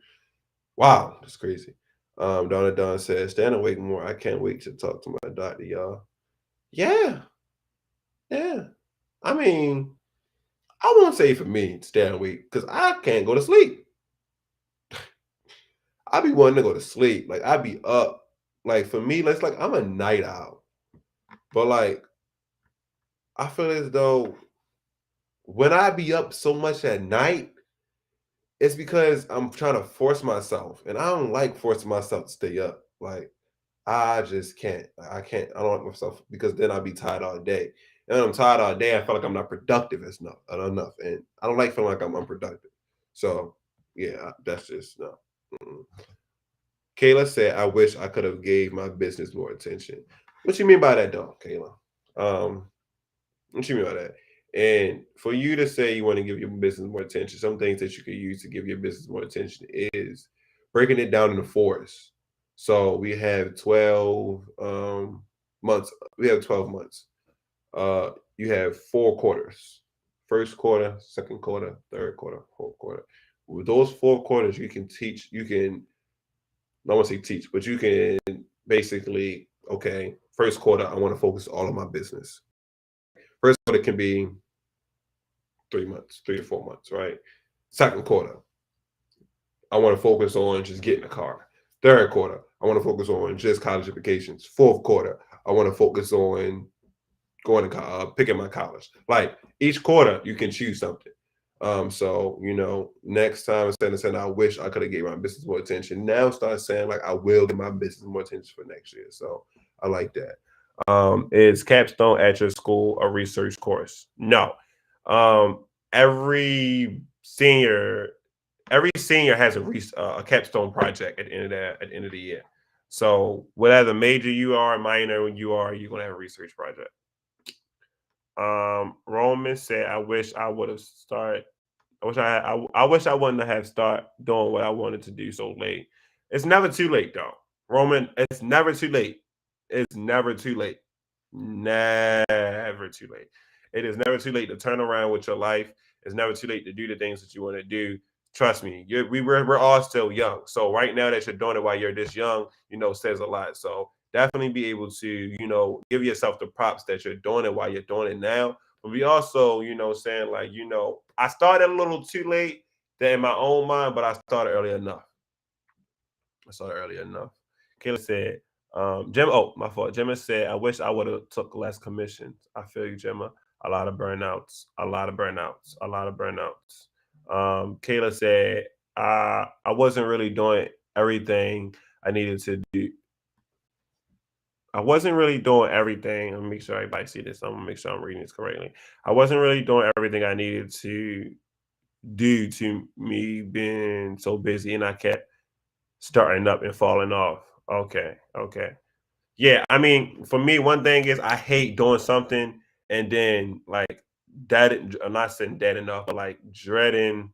A: Wow, that's crazy. Donna Don says, "Stand awake more. I can't wait to talk to my doctor, y'all." Yeah, yeah. I mean, I won't say for me to stay awake because I can't go to sleep. I be wanting to go to sleep. Like I be up. Like for me, it's like I'm a night owl. But like I feel as though when I be up so much at night, it's because I'm trying to force myself. And I don't like forcing myself to stay up. Like I just can't. I can't. I don't like myself because then I'll be tired all day. And when I'm tired all day, I feel like I'm not productive as enough. And I don't like feeling like I'm unproductive. So yeah, that's just no. Mm-mm. Kayla said, "I wish I could have gave my business more attention." What you mean by that, though, Kayla? Um, what you mean by that? And for you to say you want to give your business more attention, some things that you could use to give your business more attention is breaking it down into fours. So we have 12 months. We have 12 months. You have 4 quarters. First quarter, second quarter, third quarter, fourth quarter. With those 4 quarters, you can teach, you can I want to say teach, but you can basically, okay, first quarter, I want to focus all of my business. First quarter can be 3 months, 3 or 4 months, right? Second quarter, I want to focus on just getting a car. Third quarter, I want to focus on just college applications. Fourth quarter, I want to focus on going to picking my college. Like each quarter, you can choose something. So next time instead of saying I wish I could have gave my business more attention, now start saying like I will give my business more attention for next year. So I like that. Is Capstone at your school a research course? No. Um, every senior every senior has a capstone project at the end of the year. So whatever major you are, minor you are, you're gonna have a research project. Roman said, "I wish I would have started. I wish I wouldn't have start doing what I wanted to do so late. It's never too late, though, Roman. It's never too late. It's never too late. Never too late. It is never too late to turn around with your life. It's never too late to do the things that you want to do. Trust me, we're all still young. So right now that you're doing it while you're this young, says a lot. So definitely be able to, give yourself the props that you're doing it while you're doing it now. But we also, saying like, I started a little too late that in my own mind, but I started early enough. Kayla said, Gemma, oh, my fault. Gemma said, I wish I would have took less commissions. I feel you, Gemma. A lot of burnouts, a lot of burnouts, a lot of burnouts. Kayla said, I wasn't really doing everything I needed to do. I wasn't really doing everything. Let me make sure everybody see this. I'm gonna make sure I'm reading this correctly. I wasn't really doing everything I needed to do to me being so busy, and I kept starting up and falling off. Okay, okay. Yeah, I mean, for me, one thing is I hate doing something and then like that. I'm not saying dead enough, but like dreading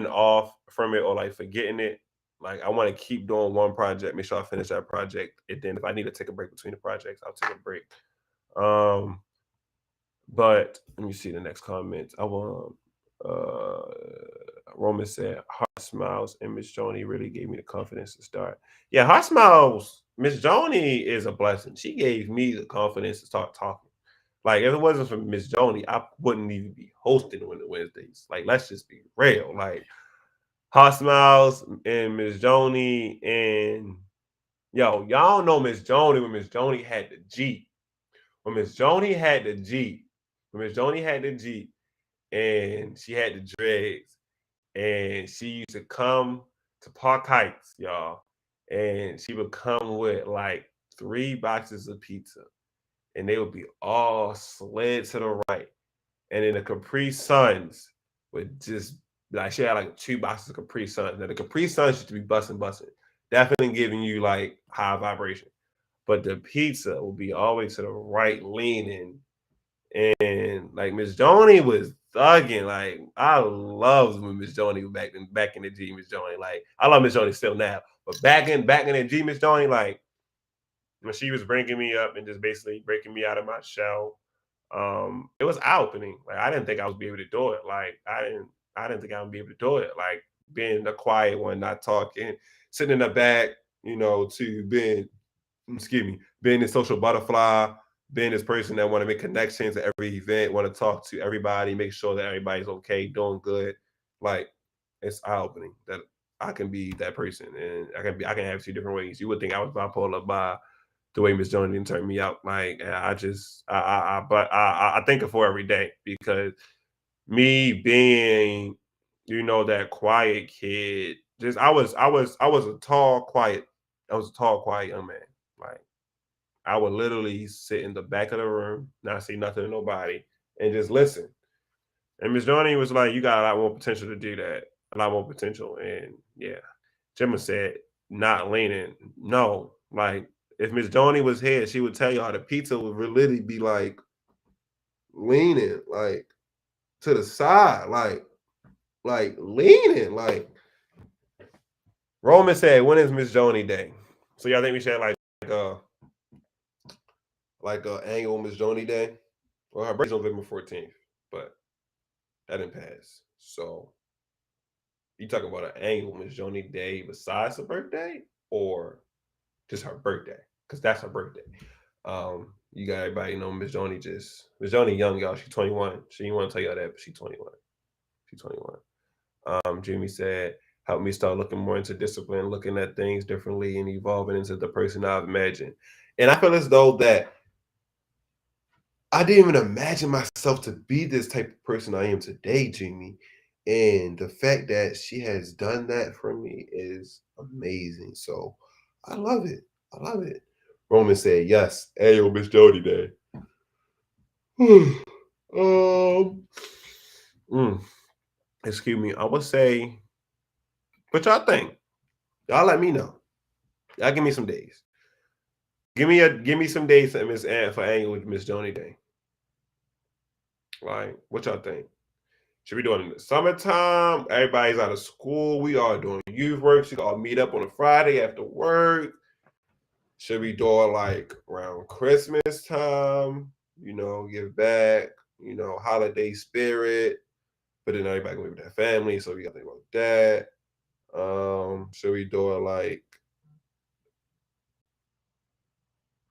A: off from it or like forgetting it. Like I want to keep doing one project, make sure I finish that project, and then if I need to take a break between the projects, I'll take a break. Um, but let me see the next comment. I want uh Roman said Heart Smiles and Miss Joni really gave me the confidence to start. Yeah, Heart Smiles, Miss Joni is a blessing. She gave me the confidence to start talking. Like if it wasn't for Miss Joni, I wouldn't even be hosting on the Wednesdays. Like let's just be real. Like Hot Smiles and Miss Joni and y'all know Miss Joni when Miss Joni had the Jeep. When Miss Joni had the Jeep, when Miss Joni had the Jeep and she had the dreads and she used to come to Park Heights, y'all, and she would come with like 3 boxes of pizza and they would be all slid to the right. And then the Capri Suns would just like she had like 2 boxes of Capri Suns. Now the Capri Suns used to be busting. definitely giving you like high vibration. But the pizza will be always to the right leaning. And like Miss Joni was thugging. Like I loved when Miss Joni was back in the G Miss Joni. Like I love Miss Joni still now. But back in the G Miss Joni, like when she was bringing me up and just basically breaking me out of my shell, it was eye opening. Like I didn't think I was be able to do it. Like I didn't think I would be able to do it. Like being the quiet one, not talking, sitting in the back, to being, excuse me, being the social butterfly, being this person that want to make connections at every event, want to talk to everybody, make sure that everybody's okay, doing good. Like it's eye opening that I can be that person, and I can have two different ways. You would think I was bipolar by the way Miss Jones didn't turn me out. Like I just but I thank her for every day because me being, that quiet kid, just I was a tall, quiet, I was a tall, quiet young man. Like I would literally sit in the back of the room, not say nothing to nobody, and just listen. And Miss Johnny was like, "You got a lot more potential to do that, a lot more potential." And yeah, Gemma said, "Not leaning, no." Like if Miss Johnny was here, she would tell y'all the pizza would literally be like leaning, like to the side, like leaning, like. Roman said, "When is Miss Johnny Day?" So y'all think we should have uh like annual Miss Johnny Day? Well, her birthday's November 14th, but that didn't pass. So you talking about an annual Miss Joni Day besides her birthday, or just her birthday? Because that's her birthday. You got everybody know Miss Joni young, y'all. She's 21. She didn't want to tell y'all that, but she's 21. She's 21. Jimmy said, help me start looking more into discipline, looking at things differently, and evolving into the person I've imagined. And I feel as though that I didn't even imagine myself to be this type of person I am today, Jamie. And the fact that she has done that for me is amazing. So I love it. I love it. Roman said, yes, annual Miss Jody Day. um, mm, excuse me. I would say, what y'all think? Y'all let me know. Y'all give me some days. Give me some days for annual Miss Joni Day. Like, what y'all think? Should we do it in the summertime? Everybody's out of school. We are doing youth work. So we all meet up on a Friday after work. Should we do it like around Christmas time? Give back, holiday spirit. But then everybody gonna be with their family, so we gotta think about that. Should we do it like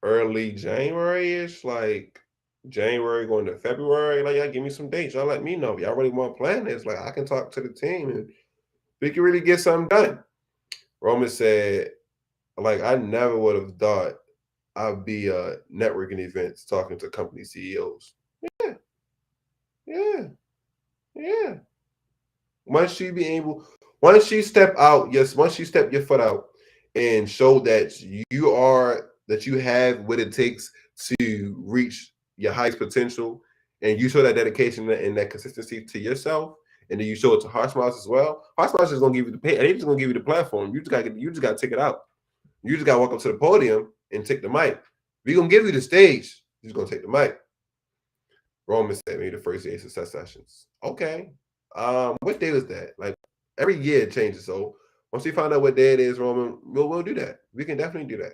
A: early January-ish? Like January going to February? Like, y'all give me some dates. Y'all let me know. If y'all really want to plan this, like I can talk to the team and we can really get something done. Roman said, like, I never would have thought I'd be networking events talking to company CEOs. Yeah, yeah, yeah. Once you step out, yes, once you step your foot out and show that you have what it takes to reach your highest potential, and you show that dedication and that consistency to yourself, and then you show it to Heart Smiles as well. Heart Smiles is gonna give you the pay, and they just gonna give you the platform. You just gotta take it out. You just gotta walk up to the podium and take the mic. We gonna give you the stage. You're just gonna take the mic. Roman said maybe the first day of success sessions. Okay. What day was that? Like every year it changes. So once we find out what day it is, Roman, we'll do that. We can definitely do that.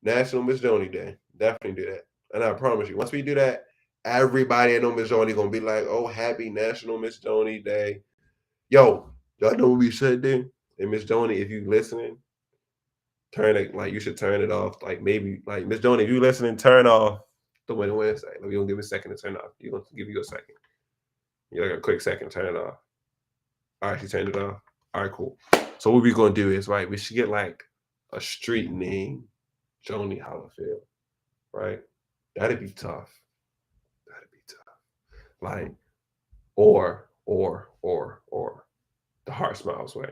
A: National Miss Joni Day. Definitely do that. And I promise you, once we do that, everybody at know Miss Joni gonna be like, oh, happy National Miss Joni Day. Yo, y'all know what we should do? And Miss Joni, if you listening, turn it, like you should turn it off. Like maybe like Miss Joni, if you listening, turn off the Wednesday. Like, we're gonna give it a second to turn off. You're gonna give you a second. You like a quick second, turn it off. All right, she turned it off. All right, cool. So what we're gonna do is, right, we should get like a street name, Joni Hollifield, right? That'd be tough. That'd be tough. Like, or the Heart Smiles way.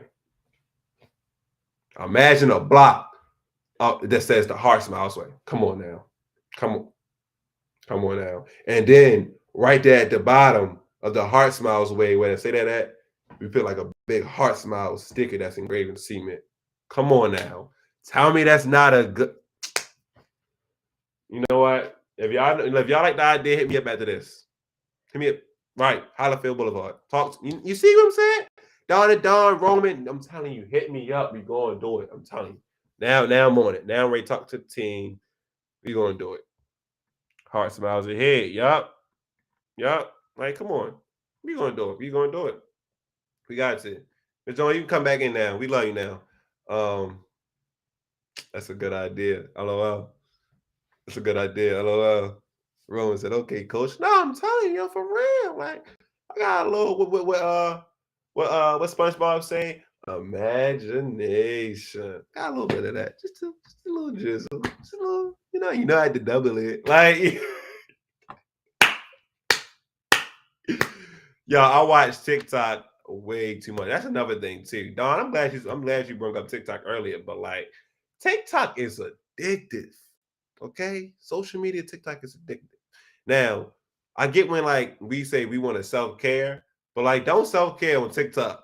A: Imagine a block that says the Heart Smiles way. Come on now. Come on. Come on now. And then right there at the bottom of the Heart Smiles way, where they say that at, we put like a big Heart Smiles sticker that's engraved in cement. Come on now. Tell me that's not a good. You know what? If y'all like the idea, hit me up after this. Hit me up. Right, Hollifield Boulevard. Talk. You see what I'm saying? Don Roman. I'm telling you, hit me up. We going to do it. I'm telling you. Now I'm on it. Now I'm ready to talk to the team. We going to do it. Heart smiles ahead. Yup. Like, come on. We going to do it. We going to do it. We got to. Miss Jones, you can come back in now. We love you now. That's a good idea. LOL. That's a good idea. LOL. Roman said, "Okay, coach." No, I'm telling you, for real. Like, I got a little what SpongeBob saying? Imagination. Got a little bit of that. Just a little drizzle. Just a little, I had to double it. Like, yo, I watch TikTok way too much. That's another thing too. Don, I'm glad you brought up TikTok earlier, but like TikTok is addictive. Okay? Social media, TikTok is addictive. Now, I get when like we say we want to self-care, but like don't self-care on TikTok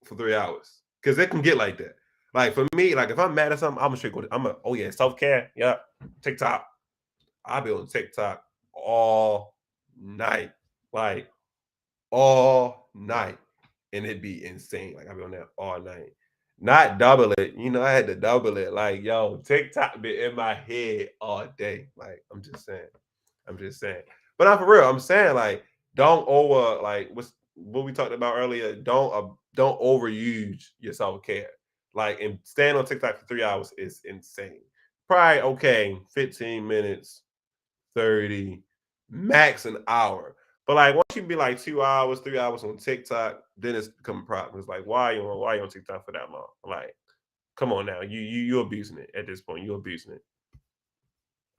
A: for 3 hours. Cause it can get like that. Like for me, like if I'm mad at something, I'm straight go. Oh yeah, self-care. Yeah. TikTok. I'll be on TikTok all night. Like all night. And it'd be insane. Like I'll be on there all night. Not double it. I had to double it. Like, yo, TikTok be in my head all day. Like, I'm just saying. But not for real. I'm saying like, don't over like what we talked about earlier. Don't overuse your self care. Like, and staying on TikTok for 3 hours is insane. Probably okay, 15 minutes, 30, max an hour. But like once you be like 2 hours, 3 hours on TikTok, then it's become a problem. It's like why you on TikTok for that long? Like, come on now, you abusing it at this point. You abusing it.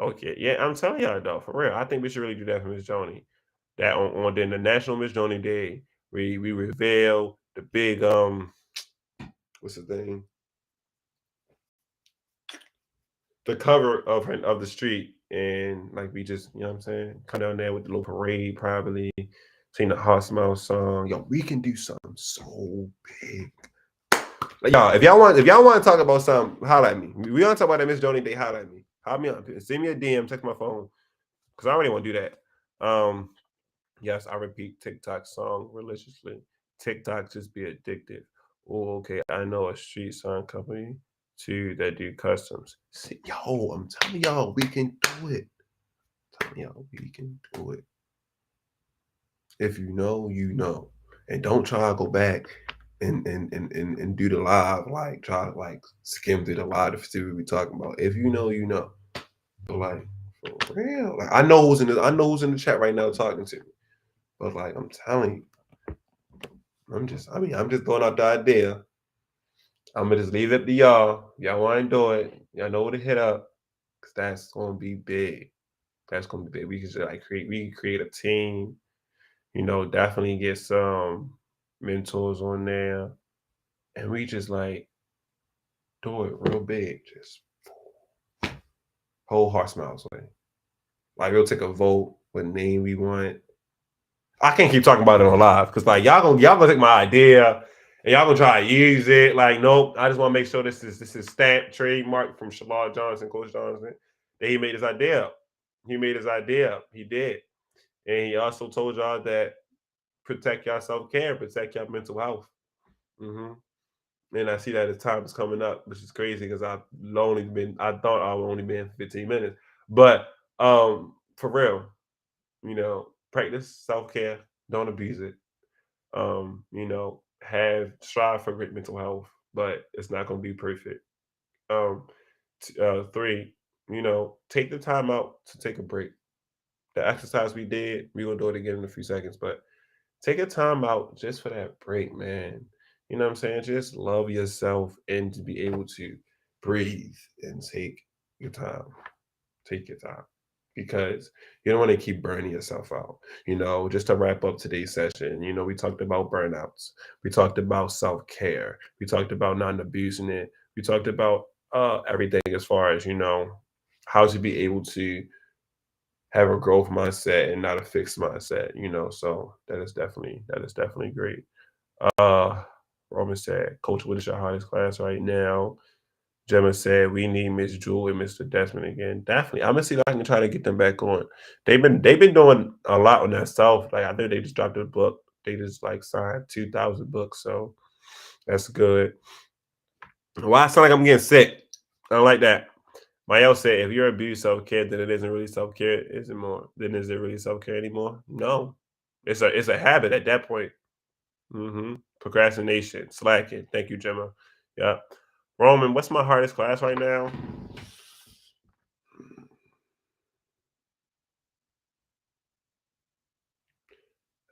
A: Okay, yeah, I'm telling y'all though, for real. I think we should really do that for Miss Joni. That on the National Miss Joni Day, we reveal the big what's the thing? The cover of the street, and like we just, you know what I'm saying, come down there with the little parade, probably sing the Hot Smile song. Yo, we can do something so big. Like, y'all, if y'all want to talk about something, holla at me. We want to talk about that Miss Joni Day, holla at me. Holla me up. Send me a DM, text my phone. Because I already want to do that. Yes, I repeat TikTok song religiously. TikTok just be addictive. Oh, okay. I know a street sign company too that do customs. See, yo, I'm telling y'all, we can do it. I'm telling y'all, we can do it. If you know, you know. And don't try to go back and do the live, like try to like skim through the live to see what we talking about. If you know, you know. But like for real. Like I know who's in the chat right now talking to me. But like I'm telling you, I'm just throwing out the idea. I'm gonna just leave it to y'all. Y'all want to do it? Y'all know where to hit up, cause that's gonna be big. That's gonna be big. We can just like create a team. Definitely get some mentors on there, and we just like do it real big. Just whole heart smiles way. Like we'll take a vote what name we want. I can't keep talking about it on live because like y'all gonna take my idea and y'all gonna try to use it. Like, nope. I just want to make sure this is stamp trademark from Shalard Johnson, Coach Johnson, that he made his idea up. He made his idea up. He did, and he also told y'all that protect your self care, protect your mental health. hmm And I see that the time is coming up, which is crazy because I thought I would only been 15 minutes, but for real, practice self care, don't abuse it. Have strive for great mental health, but it's not going to be perfect. Three, take the time out to take a break. The exercise we did, we're gonna do it again in a few seconds, but take a time out just for that break, man. You know what I'm saying? Just love yourself and to be able to breathe and take your time. Take your time because you don't want to keep burning yourself out. Just to wrap up today's session, we talked about burnouts. We talked about self care. We talked about not abusing it. We talked about everything as far as, how to be able to have a growth mindset and not a fixed mindset, so that is definitely great. Uh Roman said, Coach, what is your hardest class right now? Gemma said we need Miss Jewel and Mr. Desmond again. Definitely. I'm gonna see if I can try to get them back on. They've been doing a lot on that South. Like I know they just dropped a book. They just like signed 2,000 books, so that's good. Why I sound like I'm getting sick? I don't like that. Mael said, if you're abused self-care, then it isn't really self-care. Isn't more? Then is it really self-care anymore? No. It's a habit at that point. Procrastination, slacking. Thank you, Gemma. Yeah. Roman, what's my hardest class right now?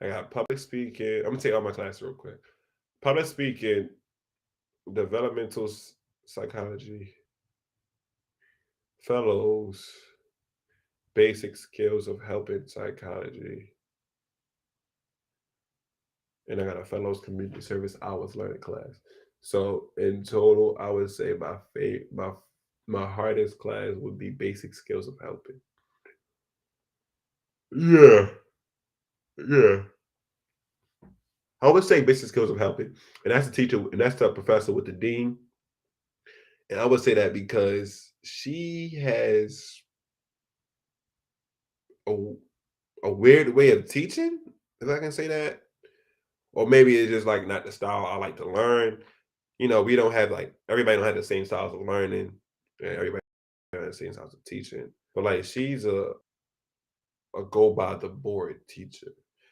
A: I got public speaking. I'm gonna take all my classes real quick. Public speaking, developmental psychology, fellows, basic skills of helping psychology, and I got a fellows community service hours learning class. So in total, I would say my hardest class would be basic skills of helping. Yeah, yeah. I would say basic skills of helping, and that's the teacher, and that's the professor with the dean. And I would say that because she has a, a weird way of teaching, if I can say that, or maybe it's just like not the style I like to learn. We don't have like everybody don't have the same styles of learning, and everybody don't have the same styles of teaching. But like she's a go by the board teacher.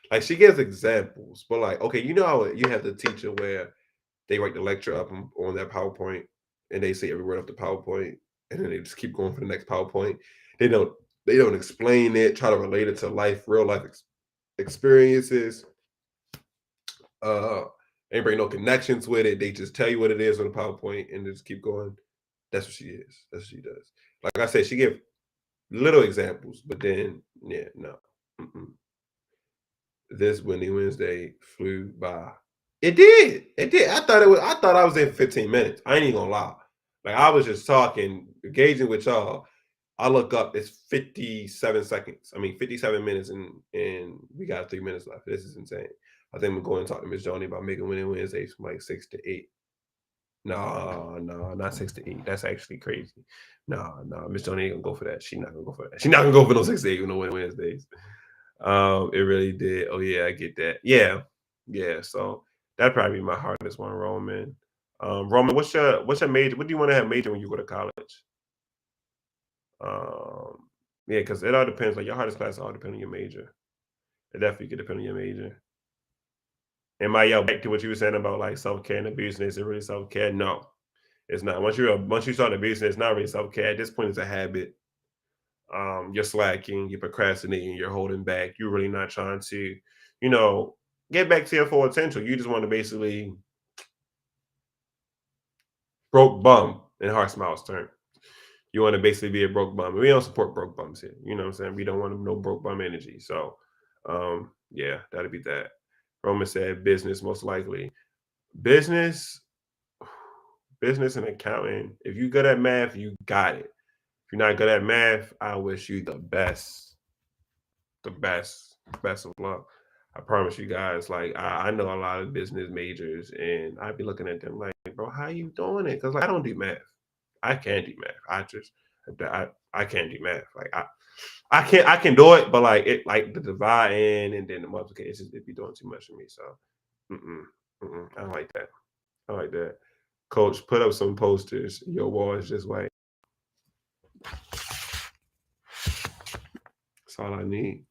A: Like she gives examples, but like okay, you know how you have the teacher where they write the lecture up on that PowerPoint and they say every word off the PowerPoint and then they just keep going for the next PowerPoint. They don't they don't explain it, try to relate it to real life experiences. Uh they bring no connections with it. They just tell you what it is on the PowerPoint and just keep going. That's what she is. That's what she does. Like I said, she give little examples, but then yeah, no. Mm-mm. This Windy Wednesday flew by. It did. It did. I thought I was in 15 minutes. I ain't even gonna lie. Like I was just talking, engaging with y'all. I look up, it's 57 seconds. I mean 57 minutes and we got 3 minutes left. This is insane. I think we're going to talk to Miss Joni about making Winning Wednesdays from like 6 to 8. No, no, not 6 to 8. That's actually crazy. No, no, Miss Joni ain't gonna go for that. She's not gonna go for that. She's not gonna go for no 6 to 8 with no Winning Wednesdays. It really did. Oh yeah, I get that. Yeah, yeah. So that'd probably be my hardest one, Roman. Roman, what's your major? What do you want to have major when you go to college? Um, yeah, because it all depends. Like your hardest class all depend on your major. It definitely could depend on your major. And my yo, back to what you were saying about like self care and abuse, is it really self care? No, it's not. Once you start abusing, it's not really self care. At this point, it's a habit. You're slacking, you're procrastinating, you're holding back. You're really not trying to, you know, get back to your full potential. You just want to basically broke bum in Heart Smiles term. You want to basically be a broke bum. We don't support broke bums here. You know what I'm saying? We don't want no broke bum energy. So yeah, that'd be that. Roman said business most likely. Business, business and accounting. If you good at math, you got it. If you're not good at math, I wish you the best. The best of luck. I promise you guys. Like I know a lot of business majors, and I'd be looking at them like, bro, how you doing it? Because like I don't do math. I can't do math. I can't do math. Like I can do it, but like it like the divide in and then the multiplication it'd be doing too much for me. So mm-mm, I don't like that. I like that. Coach, put up some posters. Your wall is just white. That's all I need.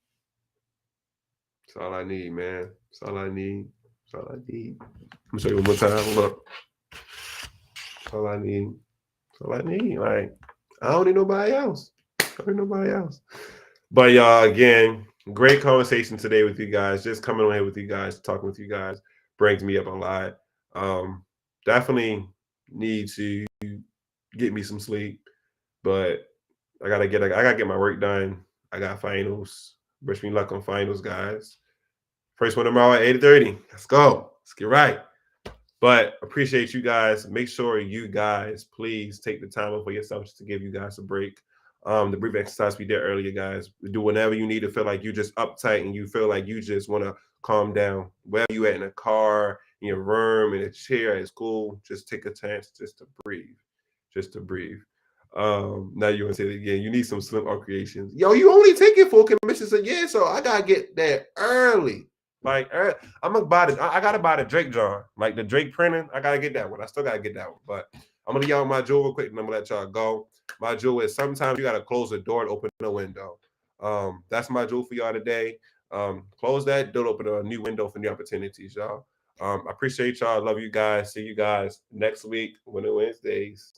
A: That's all I need, man. That's all I need. That's all I need. I'm gonna show you one more time. Look. That's all I need. That's all I need. Like, I don't need nobody else. I don't need nobody else. But y'all, again, great conversation today with you guys. Just coming on here with you guys, talking with you guys brings me up a lot. Um, Definitely need to get me some sleep, but I gotta get my work done. I got finals. Wish me luck on finals, guys. First one tomorrow at 8:30. Let's go. Let's get right. But appreciate you guys. Make sure you guys please take the time for yourself just to give you guys a break. The brief exercise we did earlier, guys. Do whatever you need to feel like you just uptight and you feel like you just want to calm down. Wherever you at in a car, in your room, in a chair at school, just take a chance just to breathe. just to breathe. Now you want to say it again. You need some slim art creations. Yo, you only take it 4 commissions a year, so I gotta get there early. Like I'm gonna buy the. I gotta buy the Drake jar, like the Drake printing. I gotta get that one. I still gotta get that one. But I'm gonna y'all my jewel real quick, and I'm gonna let y'all go. My jewel is sometimes you gotta close the door and open the window. That's my jewel for y'all today. Close that door, open a new window for new opportunities, y'all. I appreciate y'all. Love you guys. See you guys next week, Winter Wednesdays.